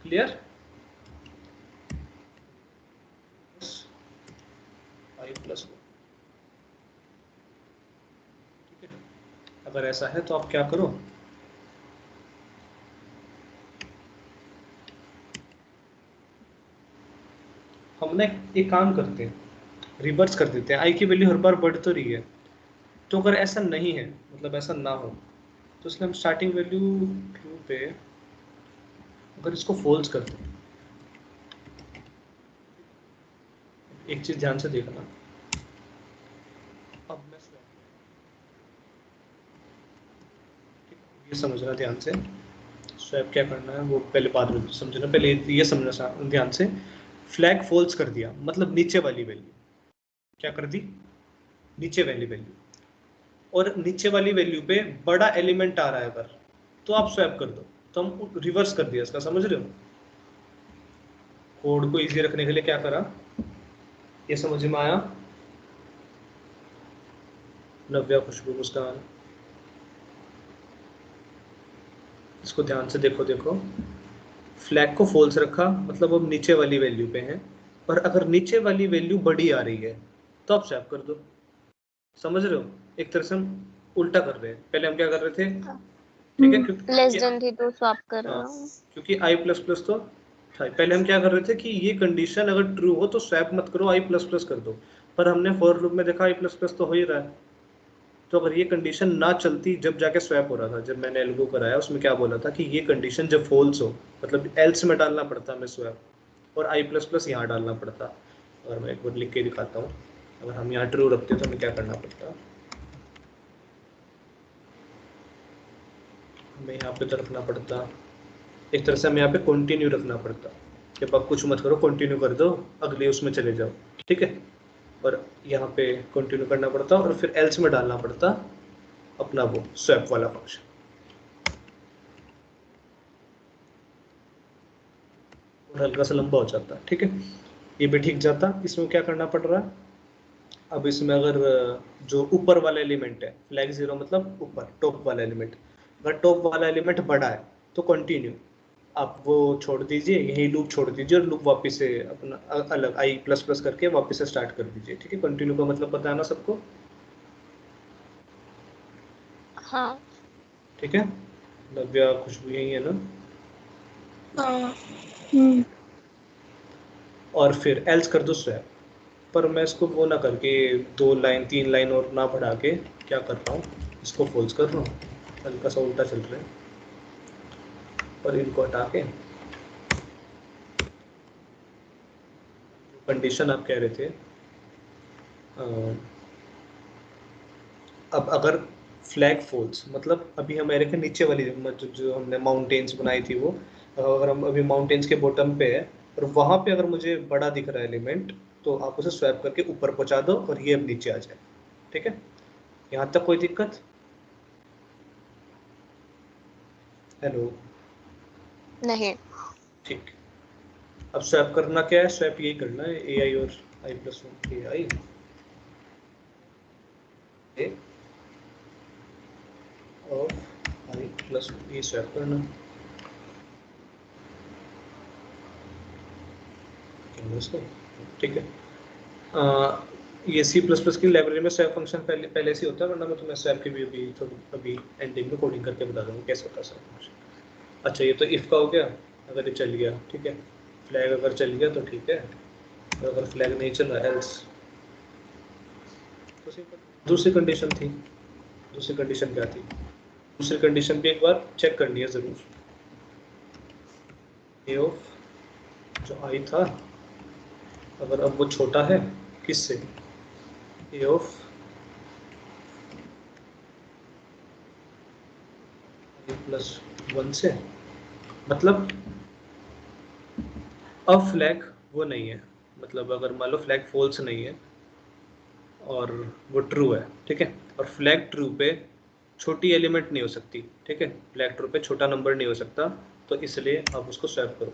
Speaker 1: क्लियर, i प्लस, ठीक है। अगर ऐसा है तो आप क्या करो, हम ना एक काम करते हैं, रिवर्स कर देते हैं, आई की वैल्यू हर बार बढ़ तो रही है, तो अगर ऐसा नहीं है, मतलब ऐसा ना हो, तो इसलिए हम स्टार्टिंग वैल्यू ट्रू पे अगर इसको फॉल्स कर दें, एक चीज ध्यान से देखना, अब मैं ये समझना ध्यान से, स्वैप क्या करना है वो पहले बाद में समझना, पहले ये समझना ध्यान से। फ्लैग फॉल्स कर दिया मतलब नीचे वाली वैल्यू क्या कर दी, नीचे वाली वैल्यू, और नीचे वाली वैल्यू पे बड़ा एलिमेंट आ रहा है अगर, तो आप स्वैप कर दो, तो हम रिवर्स कर दिया इसका, समझ रहे हो। कोड को इजी रखने के लिए क्या करा, ये समझ में आया, नव्या, खुशबू, मुस्कान, इसको ध्यान से देखो, फ्लैग को फॉल्स रखा मतलब अब नीचे वाली वैल्यू पे हैं, और अगर नीचे वाली वैल्यू बड़ी आ रही है तो आप स्वैप कर दो, समझ रहे हो। एक तरह से हम उल्टा कर रहे हैं, पहले हम क्या कर रहे थे, ठीक है,
Speaker 2: लेस
Speaker 1: क्योंकि
Speaker 2: देन थी तो स्वैप कर रहा
Speaker 1: हाँ,
Speaker 2: हूँ।
Speaker 1: क्योंकि आई प्लस प्लस तो था, पहले हम क्या कर रहे थे कि ये कंडीशन अगर ट्रू हो तो स्वैप मत करो, आई प्लस प्लस कर दो, पर हमने फॉर लूप में देखा आई प्लस प्लस तो हो ही रहा है, तो अगर ये कंडीशन ना चलती जब जाके स्वैप हो रहा था, जब मैंने एल्गो कराया उसमें क्या बोला था कि ये कंडीशन जब फॉल्स हो, मतलब एल्स में डालना पड़ता हमें स्वैप, और आई प्लस प्लस यहाँ डालना पड़ता। और मैं एक बार लिख के दिखाता हूँ, अगर हम यहाँ ट्रू रखते तो हमें क्या करना पड़ता, हमें यहाँ पे तो रखना पड़ता, एक तरह से हमें यहाँ पे कंटिन्यू रखना पड़ता कि आप कुछ मत करो, कंटिन्यू कर दो, अगले उसमें चले जाओ, ठीक है। और यहाँ पे कंटिन्यू करना पड़ता और फिर एल्स में डालना पड़ता अपना वो स्वैप वाला फंक्शन। और हल्का सा लंबा हो जाता, ठीक है, ये भी ठीक जाता। इसमें क्या करना पड़ रहा है, अब इसमें अगर जो ऊपर वाला एलिमेंट है, फ्लैग जीरो मतलब ऊपर टॉप वाला एलिमेंट, अगर टॉप वाला एलिमेंट बड़ा है तो कंटिन्यू, आप वो छोड़ दीजिए, यही लूप छोड़ दीजिए और लूप वापस से अपना अलग आई प्लस प्लस करके वापस से स्टार्ट कर दीजिए, ठीक है। कंटिन्यू का मतलब पता है ना सबको?
Speaker 2: हाँ।
Speaker 1: ठीक है, नव्या खुशबू यही है ना?
Speaker 4: हाँ।
Speaker 1: और फिर एल्स कर दो स्वैप, पर मैं इसको वो ना करके 2 लाइन 3 लाइन और ना बढ़ा के क्या कर रहा हूँ, इसको फोल्स कर रहा हूँ, हल्का सा उल्टा चल रहा है, और इनको हटा के कंडीशन आप कह रहे थे, अब अगर फ्लैग फॉल्स मतलब अभी हमारे के नीचे वाली जो हमने माउंटेन्स बनाई थी वो, अगर हम अभी माउंटेन्स के बॉटम पे है और वहाँ पे अगर मुझे बड़ा दिख रहा है एलिमेंट, तो आप उसे स्वैप करके ऊपर पहुँचा दो और ये अब नीचे आ जाए, ठीक है। यहाँ तक कोई दिक्कत? हेलो?
Speaker 2: नहीं।
Speaker 1: ठीक। अब स्वैप करना क्या है, स्वैप यही करना है, ए आई और आई प्लस वन ए आई और आई प्लस ये स्वैप करना, ठीक है। ये सी प्लस प्लस की लाइब्रेरी में स्वैप फंक्शन पहले से होता है, वरना मैं तुम्हें स्वैप की भी अभी एंडिंग में कोडिंग करके बता दूँगा कैसे होता है स्वैप फंक्शन। अच्छा, ये तो इफ़ का हो गया, अगर ये चल गया ठीक है, फ्लैग अगर चल गया तो ठीक है, और अगर फ्लैग नहीं चला एल्स। दूसरी कंडीशन थी, दूसरी कंडीशन क्या थी? दूसरी कंडीशन भी एक बार चेक करनी है ज़रूर। ए ऑफ जो आई था, अगर अब वो छोटा है किससे, ए ऑफ प्लस वन से, मतलब अब फ्लैग वो नहीं है, मतलब अगर मान लो फ्लैग फॉल्स नहीं है और वो ट्रू है, ठीक है, और फ्लैग ट्रू पे छोटी एलिमेंट नहीं हो सकती, ठीक है, फ्लैग ट्रू पे छोटा नंबर नहीं हो सकता, तो इसलिए आप उसको स्वैप करो।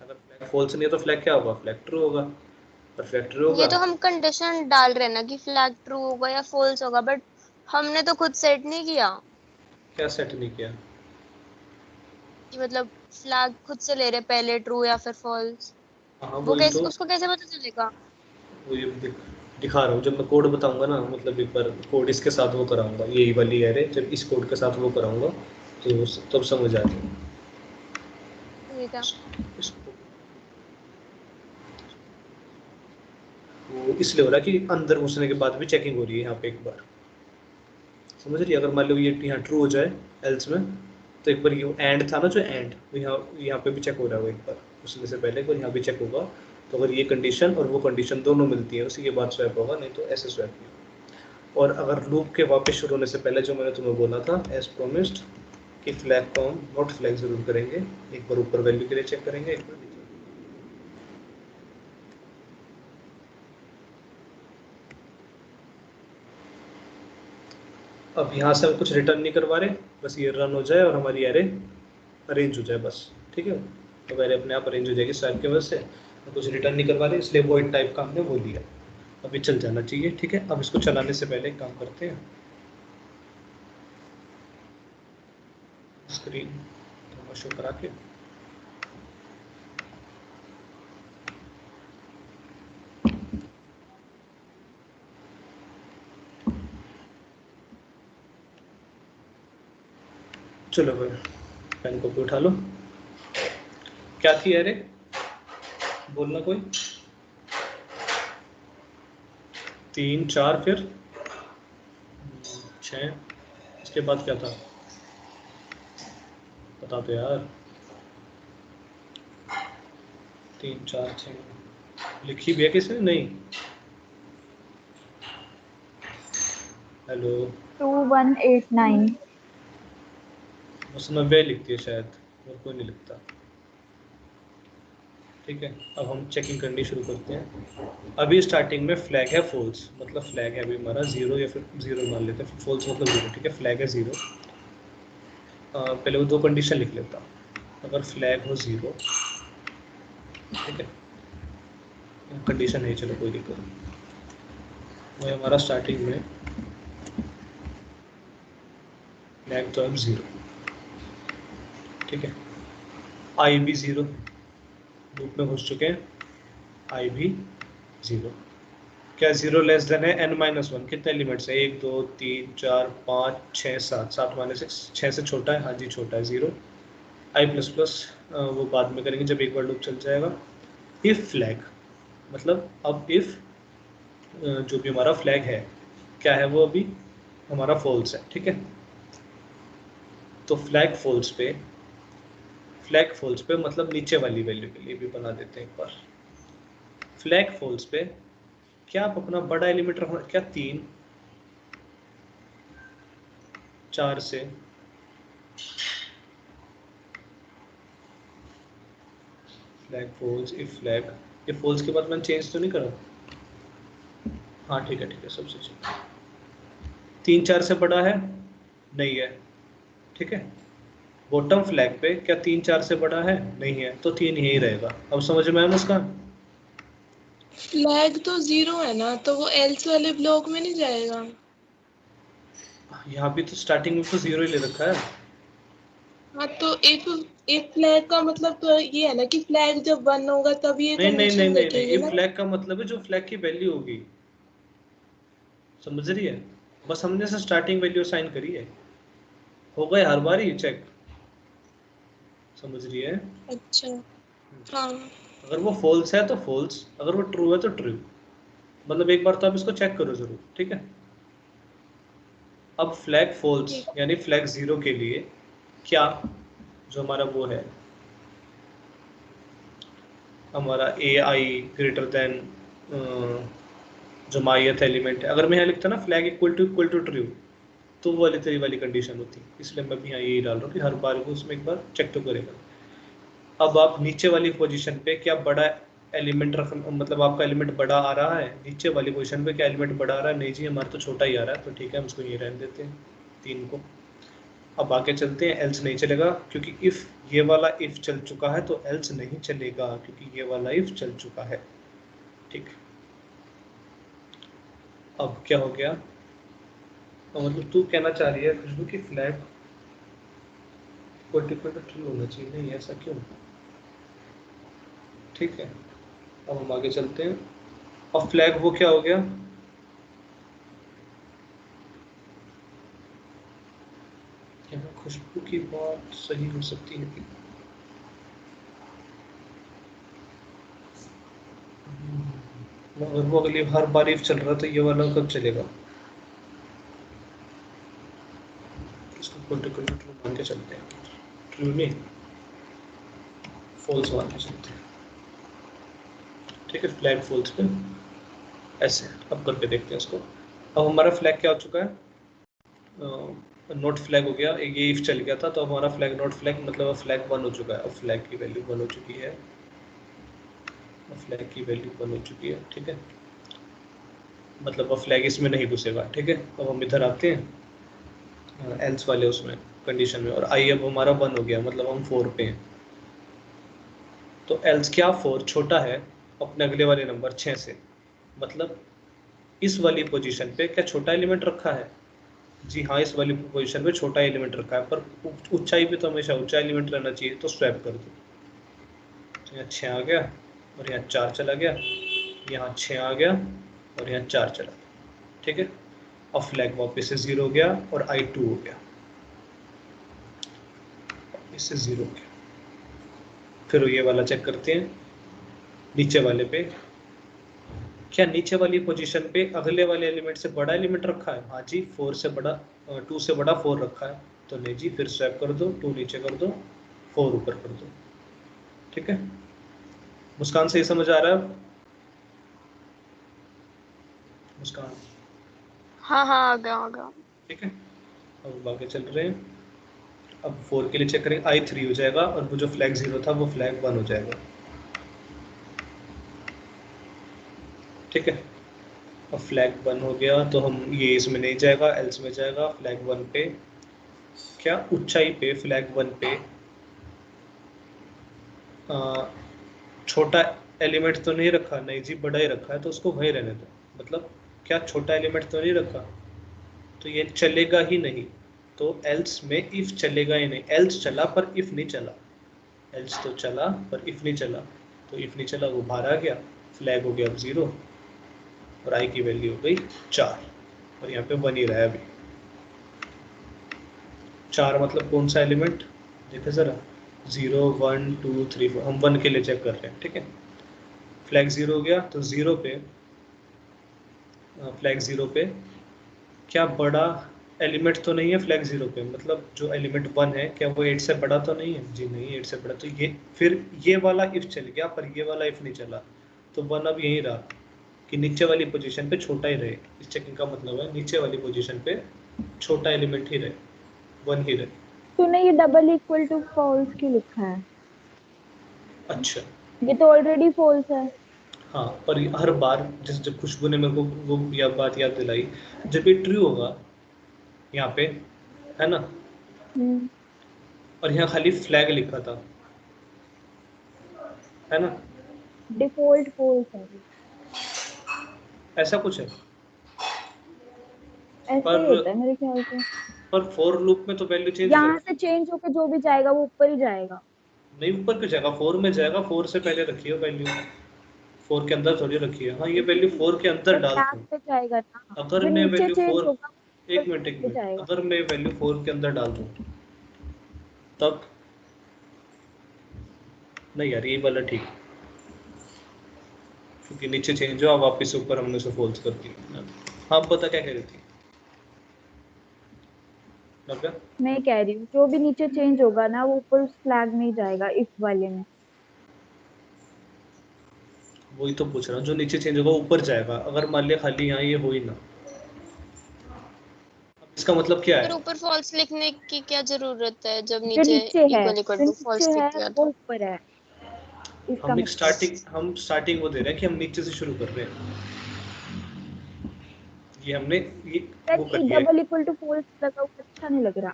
Speaker 1: अगर फ्लैग फॉल्स नहीं है तो फ्लैग क्या होगा, फ्लैग ट्रू होगा, और फ्लैग ट्रू
Speaker 2: ये
Speaker 1: होगा।
Speaker 2: तो हम कंडीशन डाल रहे हैं ना कि फ्लैग ट्रू होगा या फॉल्स होगा, बट हमने तो खुद सेट नहीं किया
Speaker 1: क्या सेट नहीं किया?
Speaker 2: कि मतलब फ्लैग खुद से ले रहे पहले ट्रू या फिर फॉल्स।
Speaker 1: हाँ
Speaker 2: वो
Speaker 1: वही
Speaker 2: कैसे,
Speaker 1: तो,
Speaker 2: उसको कैसे पता चलेगा?
Speaker 1: वो ये दिखा रहा हूँ, जब मैं कोड बताऊंगा ना, मतलब एक बार कोड इसके साथ वो कराऊंगा, यही वाली एरे जब इस कोड के साथ वो कराऊंगा तो तब समझ आ जाएगा।
Speaker 2: ठीक है।
Speaker 1: इसको वो इसलिए हो रहा है कि अंदर घुसने के बाद भी चेकिंग हो रही है यहाँ पे एक बार, समझ रही है? अगर मान लो ये यहाँ ट्रू हो जाए एल्स में, तो एक बार ये एंड था ना जो एंड, यहाँ पे भी चेक हो रहा है वो, एक बार घुसने से पहले एक बार यहाँ भी चेक होगा, तो अगर ये कंडीशन और वो कंडीशन दोनों मिलती है उसी के बाद स्वैप होगा, नहीं तो ऐसे स्वैप नहीं होगा। और अगर लूप के वापस शुरू होने से पहले जो मैंने तुम्हें बोला था एज प्रोमिस्ड कि फ्लैग को हम नॉट फ्लैग जरूर करेंगे, एक बार ऊपर वैल्यू के लिए चेक करेंगे, एक बार नीचे। अब यहाँ से हम कुछ रिटर्न नहीं करवा रहे, बस ये रन हो जाए और हमारी एरे अरेंज हो जाए बस, ठीक है। तो एरे अपने आप अरेंज हो जाएगी स्वैप की वजह से, तो कुछ रिटर्न नहीं करवा रहे, इसलिए वॉइड टाइप का हमने वो लिया, अभी चल जाना चाहिए, ठीक है। अब इसको चलाने से पहले एक काम करते हैं, स्क्रीन थोड़ा शो करा के, चलो भाई पेन कॉपी उठा लो। क्या थी एरे, बोलना कोई? 3 4 फिर 6, इसके बाद क्या था बता दो यार। 3 4 6 लिखी भी है किसने? नहीं। हेलो?
Speaker 3: 2189
Speaker 1: बस 90 लिखती है शायद, और कोई नहीं लिखता। ठीक है, अब हम चेकिंग करनी शुरू करते हैं। अभी स्टार्टिंग में फ्लैग है फॉल्स, मतलब फ्लैग है अभी हमारा 0 या फिर 0 मान लेते हैं, फॉल्स मतलब 0। ठीक है, फ्लैग है 0। पहले वो दो कंडीशन लिख लेता हूँ। अगर फ्लैग हो 0, ठीक है, कंडीशन नहीं, चलो कोई दिक्कत नहीं। वो हमारा स्टार्टिंग में फ्लैग तो अब 0, ठीक है। आई भी 0, लूप में घुस चुके हैं, आई भी 0। क्या 0 लेस देन है n-1? कितने एलिमेंट्स है? 1 2 3 4 5 6 7, 7 माइनस 6, 6 से छोटा है, हाँ जी छोटा है 0। आई प्लस प्लस वो बाद में करेंगे जब एक बार लूप चल जाएगा। इफ फ्लैग मतलब अब इफ जो भी हमारा फ्लैग है क्या है, वो अभी हमारा फॉल्स है, ठीक है। तो फ्लैग फॉल्स पे मतलब नीचे वाली वैल्यू के लिए भी बना देते हैं एक बार। फ्लैग फॉल्स पे क्या आप अपना बड़ा एलिमेंट रखना, क्या 3 4 से फ्लैग फॉल्स, इफ फॉल्स के बाद मैंने चेंज तो नहीं करा? हाँ ठीक है सबसे चाहिए। 3 4 से बड़ा है? नहीं है, ठीक है। बॉटम फ्लैग पे क्या 3 4 से बड़ा है? नहीं है, तो 3 यही रहेगा। अब समझ में आया मुस्कान?
Speaker 4: फ्लैग तो 0 है ना, तो वो एल्स वाले ब्लॉक में नहीं जाएगा।
Speaker 1: यहाँ भी तो स्टार्टिंग में तो 0 ही ले रखा है।
Speaker 4: हाँ तो इफ फ्लैग का मतलब तो ये है ना कि फ्लैग जब 1 होगा तभी ये
Speaker 1: नहीं नहीं नहीं
Speaker 4: कंडीशन
Speaker 1: नहीं नहीं,
Speaker 4: देखेगी
Speaker 1: इफ
Speaker 4: ना।
Speaker 1: फ्लैग का मतलब है जो फ्लैग की वैल्यू होगी, समझ रही है? बस हमने से स्टार्टिंग वैल्यू असाइन करी है, हो गए हर बार ही चेक, समझ रही है?
Speaker 4: अच्छा हाँ।
Speaker 1: अगर वो फॉल्स है तो फॉल्स, अगर वो ट्रू है तो ट्रू। मतलब एक बार तो आप इसको चेक करो जरूर, ठीक है। अब फ्लैग फॉल्स
Speaker 4: ठीक।
Speaker 1: यानी फ्लैग 0 के लिए क्या, जो हमारा वो है हमारा ए आई ग्रेटर देन जो माइथ एलिमेंट है, अगर मैं यहाँ लिखता ना फ्लैग इक्वल टू ट्रू, तो वो वाली तेरी वाली कंडीशन होती, इसलिए मैं भी यहाँ यही डाल रहा हूँ कि हर बार वो उसमें एक बार चेक तो करेगा। अब आप नीचे वाली पोजीशन पे क्या बड़ा एलिमेंट रख, मतलब आपका एलिमेंट बड़ा आ रहा है नीचे वाली पोजीशन पे, क्या एलिमेंट बड़ा आ रहा है? नहीं जी, हमारा तो छोटा ही आ रहा है, तो ठीक है हम उसको ये रहने देते हैं 3 को। अब आगे चलते हैं, एल्स नहीं चलेगा क्योंकि इफ ये वाला इफ चल चुका है, तो एल्स नहीं चलेगा क्योंकि ये वाला इफ चल चुका है, ठीक। अब क्या हो गया, तो मतलब तू कहना चाह रही है खुशबू की फ्लैग इक्वल टू ट्रू होना चाहिए, नहीं ऐसा क्यों? ठीक है, अब हम आगे चलते हैं। और फ्लैग वो क्या हो गया, यहाँ खुशबू की बात सही हो सकती है कि अगर वो अगली हर बार इफ चल रहा तो ये वाला कब चलेगा? इसको इक्वल टू ट्रू मान के चलते हैं, ट्रू नहीं फॉल्स मान के चलते हैं, ठीक है। फ्लैग फॉल्स पे ऐसे अब करके देखते हैं इसको। अब हमारा फ्लैग क्या हो चुका है, नोट फ्लैग हो गया, ये इफ चल गया था तो हमारा फ्लैग नोट फ्लैग मतलब अब फ्लैग 1 हो चुका है, अब फ्लैग की वैल्यू 1 हो चुकी है, अब फ्लैग की वैल्यू 1 हो चुकी है, ठीक है। मतलब अब फ्लैग इसमें नहीं घुसेगा, ठीक है। अब हम इधर आते हैं एल्स वाले उसमें कंडीशन में, और आई अब हमारा 1 हो गया, मतलब हम 4 पे हैं। तो एल्स क्या 4 छोटा है अपने अगले वाले नंबर 6 से, मतलब इस वाली पोजीशन पे क्या छोटा एलिमेंट रखा है? जी हाँ, इस वाली पोजीशन पे छोटा एलिमेंट रखा है, पर ऊंचाई पे तो हमेशा ऊंचा एलिमेंट रहना चाहिए, तो स्वैप कर दो। तो यहाँ 6 आ गया और यहाँ 4 चला गया, यहाँ 6 आ गया और यहाँ 4 चला गया, ठीक है। और फ्लैग वापस से 0 हो गया और आई 2 हो गया, इससे 0 हो गया। फिर ये वाला चेक करते हैं, नीचे वाले पे क्या नीचे वाली पोजीशन पे अगले वाले एलिमेंट से बड़ा एलिमेंट रखा है? हाँ जी, 4 से बड़ा 2 से बड़ा 4 रखा है, तो नहीं जी, फिर स्वैप कर दो, 2 नीचे कर दो 4 ऊपर कर दो, ठीक है। मुस्कान से ही समझ आ रहा है? मुस्कान,
Speaker 2: हाँ हाँ आ गया आ गया।
Speaker 1: ठीक है। अब आगे चल रहे हैं। अब 4 के लिए चेक करेंगे, i 3 हो जाएगा और वो जो फ्लैग 0 था वो फ्लैग 1 हो जाएगा। ठीक है, अब फ्लैग 1 हो गया तो हम ये इसमें नहीं जाएगा, एल्स में जाएगा। फ्लैग 1 पे क्या ऊंचाई पे फ्लैग 1 पे छोटा एलिमेंट तो नहीं रखा, नहीं जी बड़ा ही रखा है, तो उसको वही रहने दो। मतलब क्या छोटा एलिमेंट तो नहीं रखा, तो ये चलेगा ही नहीं। तो एल्स में इफ चलेगा ही नहीं, एल्स चला पर इफ नहीं चला। एल्स तो चला पर इफ नहीं चला, तो इफ नहीं चला वो बाहर आ गया, फ्लैग हो गया अब 0 और i की वैल्यू हो गई 4 और यहाँ पे 1 ही रहा है अभी। 4 मतलब कौन सा एलिमेंट देखो ज़रा, 0 1 2 3 4, हम 1 के लिए चेक कर रहे हैं। ठीक है, फ्लैग 0 हो गया तो 0 पे फ्लैग 0 पे क्या बड़ा एलिमेंट तो नहीं है फ्लैग 0 पे, मतलब जो एलिमेंट 1 है क्या वो 8 से बड़ा तो नहीं है जी, नहीं 8 से बड़ा, तो ये फिर ये वाला इफ चल गया पर ये वाला इफ नहीं चला, तो 1 अब यहीं रहा कि नीचे वाली पोजीशन पे छोटा ही रहे। इस चेकिंग का मतलब है नीचे वाली पोजीशन पे छोटा एलिमेंट ही रहे, 1 ही रहे।
Speaker 3: तूने ये डबल इक्वल टू फॉल्स क्यों लिखा है?
Speaker 1: अच्छा
Speaker 3: ये तो ऑलरेडी फॉल्स है।
Speaker 1: हाँ, पर हर बार जैसे जब खुशबू ने मेरे को वो बात याद दिलाई, जब ये ट्रू होगा यहाँ पे, है ना, और यहाँ खाली फ्लैग लिखा था, है ना,
Speaker 3: डिफॉल्ट फॉल्स है,
Speaker 1: ऐसा कुछ है।
Speaker 3: ऐसा ही
Speaker 1: पर
Speaker 3: होता है मेरे ख्याल से।
Speaker 1: फॉर लूप में तो वैल्यू चेंज हो
Speaker 3: यहाँ
Speaker 1: जाती
Speaker 3: से चेंज होके जो भी जाएगा वो ऊपर ही जाएगा।
Speaker 1: है। नहीं ऊपर क्यों जाएगा, 4 में जाएगा, 4 से पहले रखी है वैल्यू, 4 के अंदर थोड़ी रखी है। हाँ ये वैल्यू 4 के अंदर
Speaker 3: तो
Speaker 1: डाल
Speaker 3: टैब
Speaker 1: दूँ,
Speaker 3: पे जाएगा ना,
Speaker 1: अगर
Speaker 3: जो
Speaker 1: मैं
Speaker 3: नीचे
Speaker 1: वैल्यू
Speaker 3: चेंज
Speaker 1: 4,
Speaker 3: होगा वो
Speaker 1: एक
Speaker 3: ऊपर
Speaker 1: मिनट,
Speaker 3: जाएगा।
Speaker 1: अगर मैं वैल्यू 4 के अंदर डाल दूँ तब, नहीं यार ये वाला ठीक है, क्योंकि नीचे चेंज हुआ वापस ऊपर हमने उसे फॉल्स कर दिया। हाँ पता क्या कह रही थी नव्या?
Speaker 3: मैं कह रही हूँ जो भी नीचे चेंज होगा ना वो ऊपर उस फ्लैग में ही जाएगा, इफ वाले में।
Speaker 1: वही तो पूछ रहा हूँ, जो नीचे चेंज होगा ऊपर जाएगा, अगर मान लिया खाली यहाँ ये हो ही ना, अब इसका मतलब क्या
Speaker 2: फिर
Speaker 1: है?
Speaker 2: ऊपर फॉल्स लिखने की क्या जरूरत है जब
Speaker 3: जो
Speaker 2: नीचे
Speaker 3: नीचे है,
Speaker 2: इक्वल इक्वल
Speaker 3: जो
Speaker 2: टू
Speaker 3: नीचे
Speaker 2: फॉल्स लिख
Speaker 3: है
Speaker 2: दिया
Speaker 3: वो
Speaker 2: तो?
Speaker 3: ऊपर है, इसका
Speaker 1: हम एक
Speaker 3: मतलब।
Speaker 1: स्टार्टिंग वो दे रहे हैं कि हम नीचे से शुरू कर रहे हैं, ये हमने ये वो कर लिया है।
Speaker 3: डबल इक्वल टू फॉल्स लगा हुआ अच्छा नहीं लग रहा।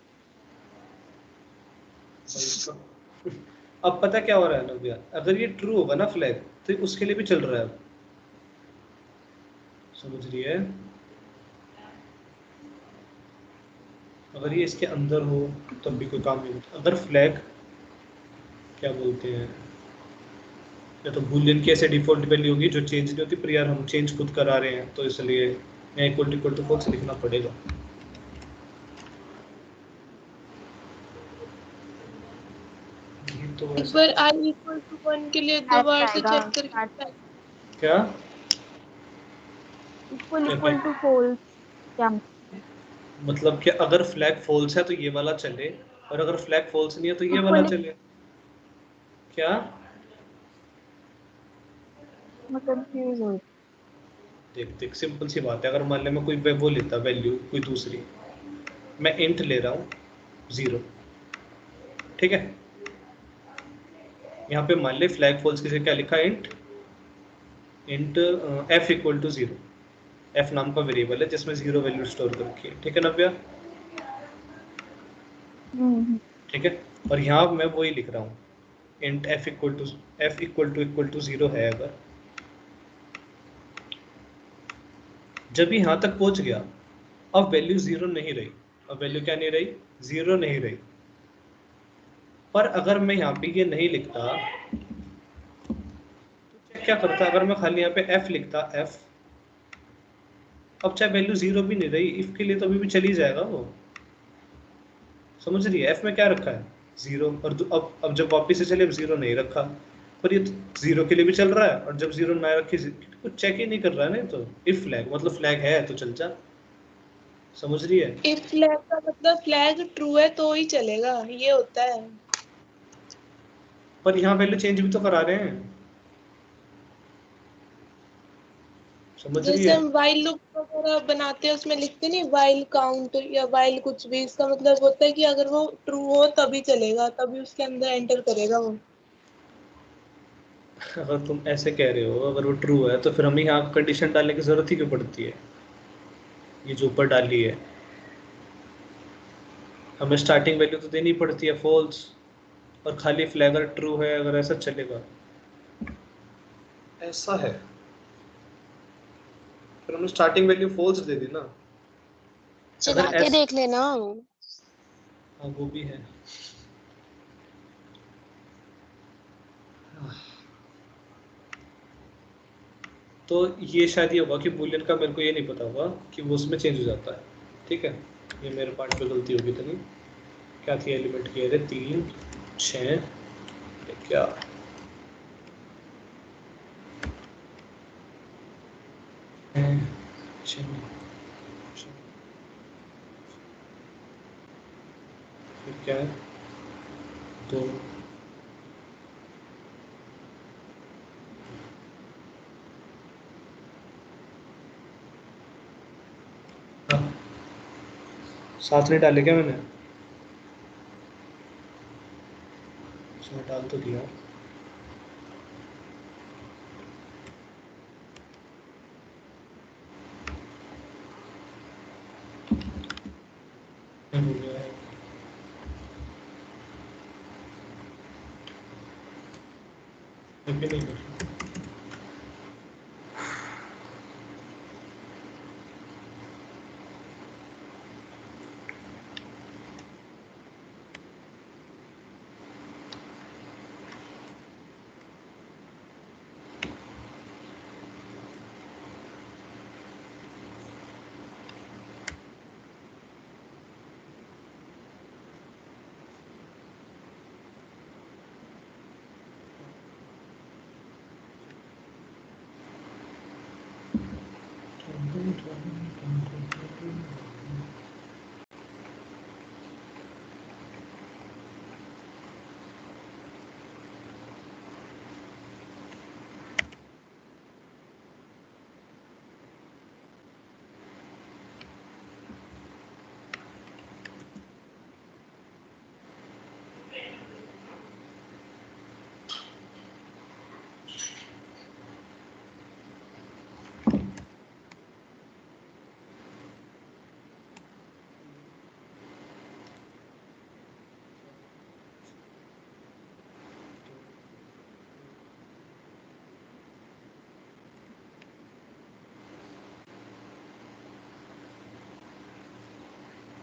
Speaker 1: अब पता क्या हो रहा है नव्या, अगर ये ट्रू होगा ना फ्लैग, तो उसके लिए भी चल रहा है अब, समझ रही है? अगर ये इसके अंदर हो तब भी कोई काम नहीं होता। अगर फ्लैग क्या बोलते हैं, या तो बूलियन की ऐसे डिफॉल्ट वैल्यू होगी जो चेंज नहीं होती, पर यार हम चेंज खुद करा रहे हैं तो इसलिए यहाँ इक्वल टू फॉल्स लिखना पड़ेगा। ये तो
Speaker 4: एक
Speaker 1: ऐसा
Speaker 4: बार i इक्वल टू 1 के लिए
Speaker 3: ऐसे
Speaker 4: दोबारा से
Speaker 3: आएगा
Speaker 4: चेक करके
Speaker 1: क्या
Speaker 3: इक्वल
Speaker 1: क्या
Speaker 3: इक्वल टू फॉल्स क्या मतलब है?
Speaker 1: मतलब कि अगर फ्लैग फॉल्स है तो ये वाला चले, और अगर फ्लैग फॉल्स नहीं है तो ये वाला
Speaker 3: इक्वल,
Speaker 1: चले। क्या
Speaker 3: मैं कंफ्यूज हो।
Speaker 1: देख देख, सिंपल सी बात है, अगर मान ले मैं कोई वो लेता वैल्यू कोई दूसरी, मैं इंट ले रहा हूँ 0, ठीक है, यहाँ पे मान ले फ्लैग फॉल्स की जगह क्या लिखा है, int F equal to 0, F नाम का वेरिएबल है जिसमें 0 वैल्यू स्टोर कर रखी है। ठीक है नव्या? ठीक है, और यहाँ मैं वही लिख रहा हूँ, इंट एफ इक्वल टू 0 है। अगर जब यहाँ तक पहुँच गया, अब वैल्यू 0 नहीं रही, अब वैल्यू क्या नहीं रही, 0 नहीं रही। पर अगर मैं यहाँ पे ये नहीं लिखता तो क्या करता, अगर मैं खाली यहाँ पे f लिखता f, अब चाहे वैल्यू 0 भी नहीं रही, इफ के लिए तो अभी भी चली जाएगा वो, समझ रही है? f में क्या रखा है 0, और अब जब वापिस से चले अब 0 नहीं रखा, पर ये तो 0 के लिए भी चल रहा है, और जब 0 ना रखी कुछ चेक ही नहीं कर रहा है ना, तो इफ फ्लैग मतलब फ्लैग है तो चल जा, समझ रही है?
Speaker 4: इफ फ्लैग का मतलब फ्लैग ट्रू है तो ही चलेगा, ये होता है।
Speaker 1: पर यहाँ वैल्यू चेंज भी तो करा रहे हैं, समझ रही
Speaker 4: जैसे
Speaker 1: है?
Speaker 4: हम वाइल लूप वगैरह बनाते हैं उसमें लिखते नहीं वाइल काउंट या वाइल कुछ भी, इसका मतलब होता है कि अगर वो ट्रू हो तभी चलेगा, तभी उसके अंदर एंटर करेगा वो।
Speaker 1: अगर तुम ऐसे कह रहे हो, अगर वो ट्रू है तो फिर हमें यहाँ कंडीशन डालने की जरूरत ही क्यों पड़ती है? ये जो ऊपर डाली है, हमें स्टार्टिंग वैल्यू तो देनी पड़ती है फॉल्स, और खाली फ्लैगर ट्रू है, अगर ऐसा चलेगा। ऐसा है, फिर हमने स्टार्टिंग वैल्यू फॉल्स दे दी ना। अगर
Speaker 2: चला के
Speaker 1: ऐस
Speaker 2: देख लेना।
Speaker 1: हाँ वो भी है। तो ये शायद ये होगा कि बूलियन का मेरे को ये नहीं पता होगा कि वो उसमें चेंज हो जाता है। ठीक है, ये मेरे पार्ट पे गलती होगी इतनी। क्या थी एलिमेंट की अरे 3 6 क्या? छः, फिर क्या है? तो हाँ, साथ नहीं डाले क्या मैंने? उसमें डाल तो दिया। मैं भूल गया है। मैं भी नहीं कर रहा।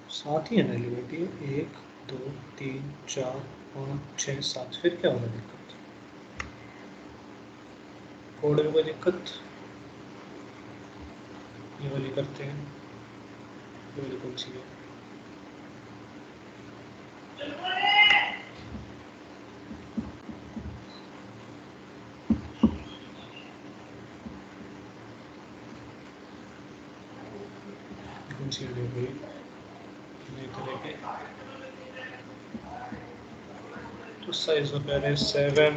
Speaker 1: साथ ही है ना एलिमेंट ये, 1 2 3 4 5 6 7। फिर क्या होगा दिक्कत? कोड में कोई दिक्कत? ये वाली करते हैं, ये वाली कौन सी है? कौन सी है भाई? नहीं करेंगे तो size of array 7,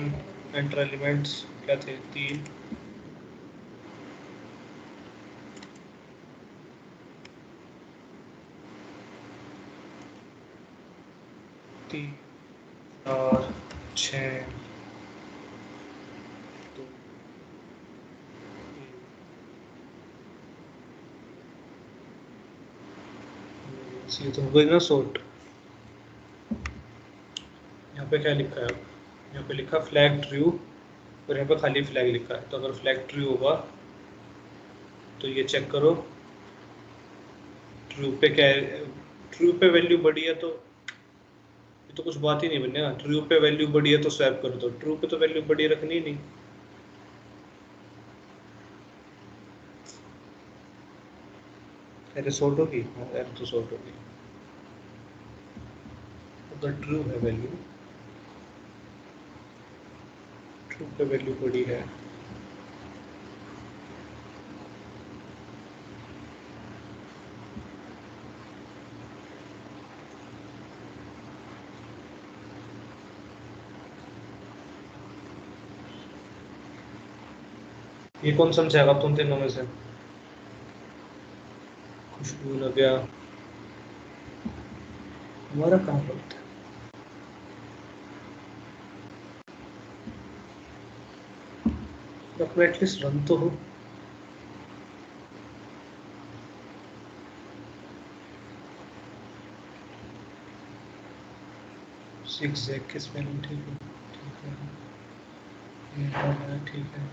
Speaker 1: enter elements क्या थे? 3 3 4 6 2 1। ये तो हो गई ना सॉर्ट। यहाँ पे क्या लिखा है अब? यहाँ पे लिखा फ्लैग ट्रू, और यहाँ पे खाली फ्लैग लिखा है। तो अगर फ्लैग ट्रू होगा तो ये चेक करो, ट्रू पे क्या है? ट्रू पे वैल्यू बड़ी है तो ये तो कुछ बात ही नहीं बनेगा। ट्रू पे वैल्यू बड़ी है तो स्वैप करो, तो ट्रू पे तो वैल्यू बड़ी रखनी ही नहीं। अरे सॉर्ट होगी, हाँ यार तो सॉर्ट होगी। अगर ट्रू है वैल्यू, ट्रू पे वैल्यू बड़ी है, ये कौन समझाएगा तुम तीनों में से? खुशबू, नव्या, हमारा कहाँ पड़ता है? अपना एटलीस्ट रन तो हो। zigzag की स्पेलिंग ठीक है, ठीक है, ये वाला ठीक है।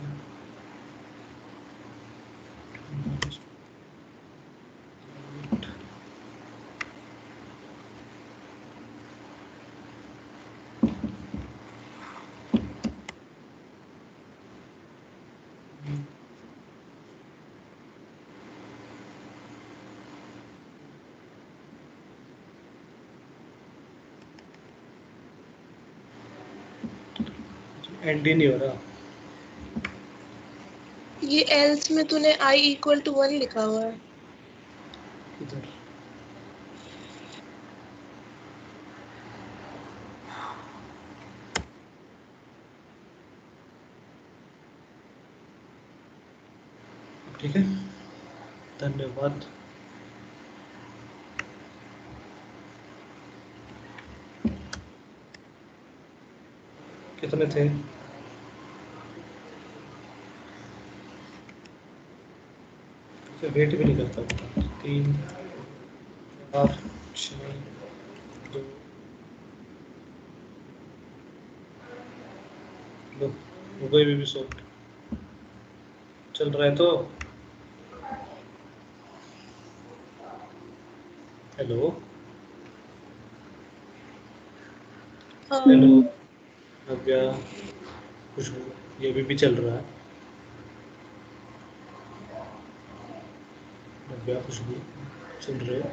Speaker 1: एंड ही नहीं हो रहा।
Speaker 4: ये एल्स में तूने i इक्वल टू 1 लिखा हुआ है।
Speaker 1: इधर ठीक है, धन्यवाद। कितने थे? वेट भी नहीं करता। 3, 4, 6, 2, लो हो गई भी सॉफ्ट। चल रहा है तो हेलो
Speaker 4: हाँ
Speaker 1: हेलो नव्या, खुशबू, ये भी चल रहा है। नव्या, खुशबू, सुन रहे हो?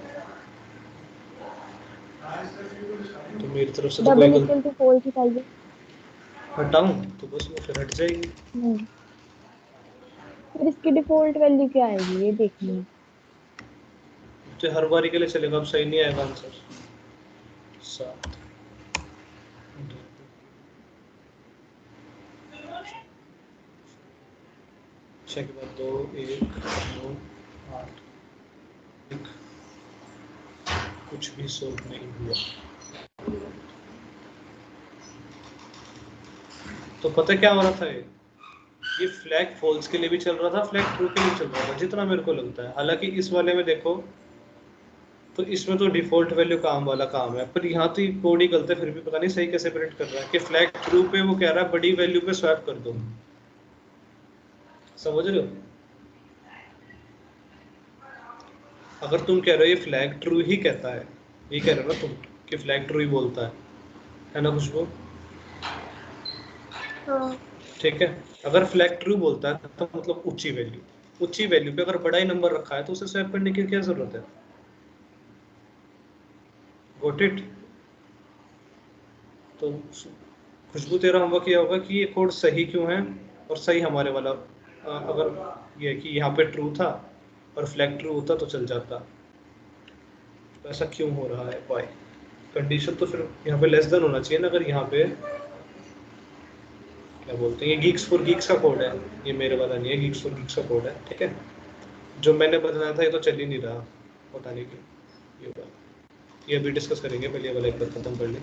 Speaker 1: तो मेरी तरफ से तो कोई
Speaker 3: डबल
Speaker 1: गलती
Speaker 3: इक्वल टू फॉल्स चाहिए।
Speaker 1: हटाऊं तो बस वो फिर हट जाएगी।
Speaker 3: नहीं, फिर इसकी डिफॉल्ट वैल्यू क्या आएगी ये देखनी है।
Speaker 1: तो हर बारी के लिए चलेगा, अब सही नहीं आएगा आंसर। 7, 6 के बाद 2, 1, 9, 8, 1, कुछ भी सॉल्व नहीं हुआ। तो पता क्या हो रहा था, ये फ्लैग फॉल्स के लिए भी चल रहा था, फ्लैग ट्रू के लिए भी चल रहा था, जितना मेरे को लगता है। हालांकि इस वाले में देखो तो इसमें तो डिफॉल्ट वैल्यू काम वाला काम है, पर यहाँ तो ये कोड ही गलत है, फिर भी पता नहीं सही कैसे प्रिंट कर रहा है कि फ्लैग ट्रू पे वो कह रहा है बड़ी वैल्यू पे स्वैप कर दो। समझ रहे हो? अगर तुम कह रहे हो ये फ्लैग ट्रू ही कहता है, ये कह रहे हो ना तुम कि फ्लैग ट्रू ही बोलता है ना खुशबू?
Speaker 4: हाँ
Speaker 1: ठीक है, अगर फ्लैग ट्रू बोलता है तो मतलब ऊंची वैल्यू पे अगर बड़ा ही नंबर रखा है तो उसे स्वैप करने की क्या जरूरत है? Got it? तो खुशबू, तेरा होमवर्क ये होगा कि ये कोड सही क्यों है, और सही हमारे वाला अगर ये कि यहाँ पे ट्रू था और फ्लैग ट्रू होता तो चल जाता, तो ऐसा क्यों हो रहा है? वाई? कंडीशन तो फिर यहाँ पे लेस देन होना चाहिए ना। अगर यहाँ पे क्या बोलते हैं, ये गीक्स फॉर गीक्स का कोड है, ये मेरे वाला नहीं है, गीक्स फॉर गीक्स का कोड है। ठीक है, जो मैंने बताया था ये तो चल ही नहीं रहा, पता नहीं क्यों। ये अभी डिस्कस करेंगे, पहले ये वाला एक बार खत्म कर लें।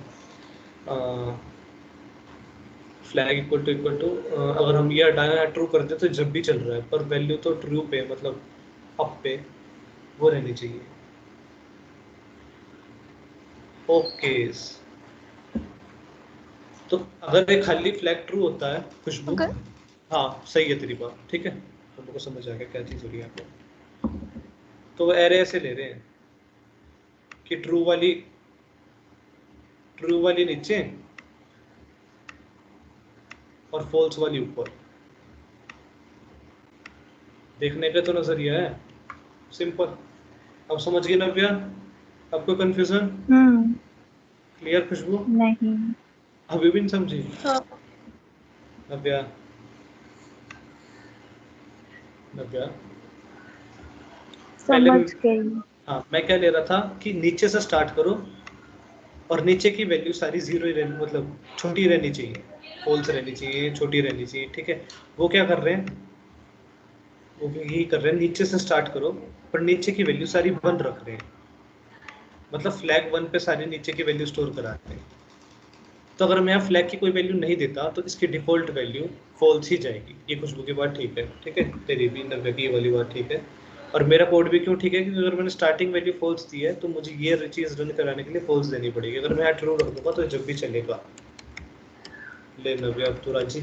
Speaker 1: फ्लैग इक्वल टू अगर हम ये हटाया ट्रू कर दे तो जब भी चल रहा है, पर वैल्यू तो ट्रू पे मतलब अप पे वो रहनी चाहिए। ओके, तो अगर एक खाली फ्लैग ट्रू होता है खुशबू,
Speaker 2: अगर
Speaker 1: हाँ सही है तेरी बात, ठीक है, तुमको समझ आ गया क्या चीज़ हो रही है यहाँ पे। तो वो एरे ऐसे ले रहे हैं कि ट्रू वाली नीचे और फॉल्स वाली ऊपर। देखने का तो नजरिया है, सिंपल। अब समझ गई नव्या? आपको कंफ्यूजन क्लियर खुशबू?
Speaker 3: नहीं,
Speaker 1: अभी भी नहीं समझी
Speaker 4: हाँ
Speaker 1: नव्या? नव्या पहले
Speaker 3: समझ गई।
Speaker 1: हाँ, मैं क्या ले रहा था कि नीचे से स्टार्ट करो और नीचे की वैल्यू सारी जीरो ही रहनी, मतलब छोटी रहनी चाहिए, फॉल्स रहनी चाहिए, छोटी रहनी चाहिए। ठीक है, वो क्या कर रहे हैं, वो भी यही कर रहे हैं, नीचे से स्टार्ट करो पर नीचे की वैल्यू सारी 1 रख रहे हैं, मतलब फ्लैग 1 पे सारी नीचे की वैल्यू स्टोर करा रहे हैं। तो अगर मैं यहाँ फ्लैग की कोई वैल्यू नहीं देता तो इसकी डिफॉल्ट वैल्यू फॉल्स ही जाएगी। ये खुशबू की बात ठीक है, ठीक है, तेरी भी नव्या की वाली बात ठीक है, और मेरा कोड भी क्यों ठीक है, क्योंकि अगर मैंने स्टार्टिंग वैल्यू फॉल्स दी है तो मुझे ये चीज़ रन कराने के लिए फॉल्स देनी पड़ेगी। अगर मैं यहाँ ट्रू रख दूंगा तो जब भी चलेगा। ले नव्या अब तो राजी,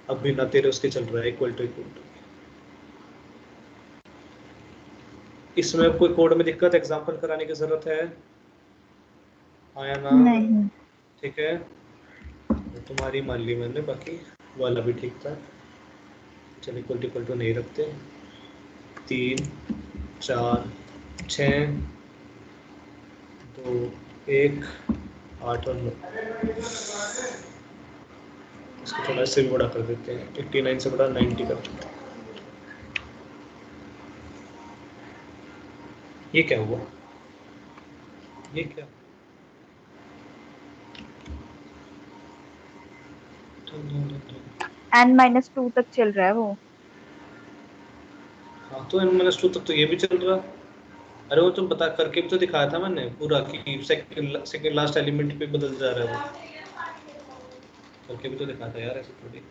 Speaker 1: अब भी ना तेरे उसके चल रहा है इक्वल टू। इसमें अब कोई कोड में दिक्कत एग्जांपल कराने की जरूरत है? आया ना?
Speaker 3: नहीं।
Speaker 1: ठीक है, तुम्हारी मान ली मैंने, बाकी वाला भी ठीक था। चल इक्वल टू नहीं रखते, 3 4 6 2 1 8 और 9। इसको थोड़ा इससे भी बड़ा कर देते हैं, 89 से बड़ा 90 कर देते हैं। ये क्या हुआ, ये क्या?
Speaker 3: n-2 तक चल रहा है वो।
Speaker 1: हाँ तो n-2 तक तो ये भी चल रहा। अरे वो तुम बता करके भी तो दिखाया था मैंने पूरा कि सेकंड लास्ट एलिमेंट पे बदल जा रहा है वो, करके भी तो दिखाया था यार, ऐसे थोड़ी।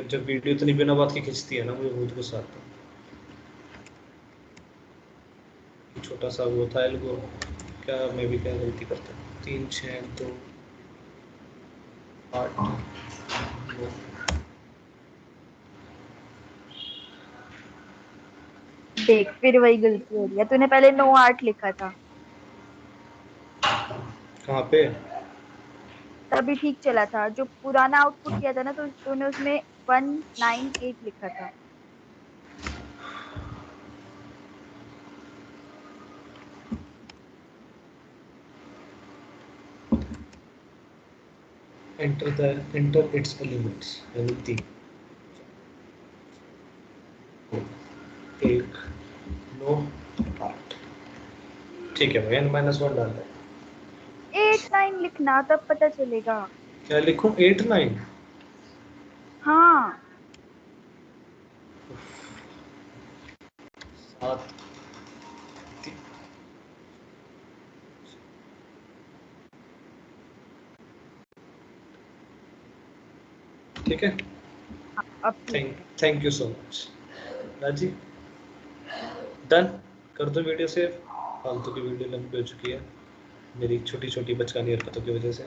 Speaker 1: जब वीडियो इतनी बिना बात की खींचती है ना, मुझे बहुत गुस्सा आता है। छोटा सा वो था एल्गो, क्या मैं भी क्या गलती करता। 3 6 2 8 9।
Speaker 3: देख फिर वही गलती हो रही है, तूने पहले 9 8 लिखा था
Speaker 1: कहाँ पे?
Speaker 3: तभी ठीक चला था। जो पुराना आउटपुट किया था ना तो तूने उसमें 1 9 8 लिखा था।
Speaker 1: एंटर इट्स एलिमेंट्स, यानी 3 1 9 8। ठीक है भाई, n-1 डाल दे।
Speaker 3: 8 9 लिखना तब पता चलेगा।
Speaker 1: क्या लिखूं, 8 9?
Speaker 3: हाँ
Speaker 1: 7 ठीक है।
Speaker 3: अब ठीक है।
Speaker 1: थैंक यू सो मच राजी। डन कर दो वीडियो सेव, फालतू की वीडियो लंबी हो चुकी है मेरी छोटी छोटी बचकानी हरकतों की वजह से।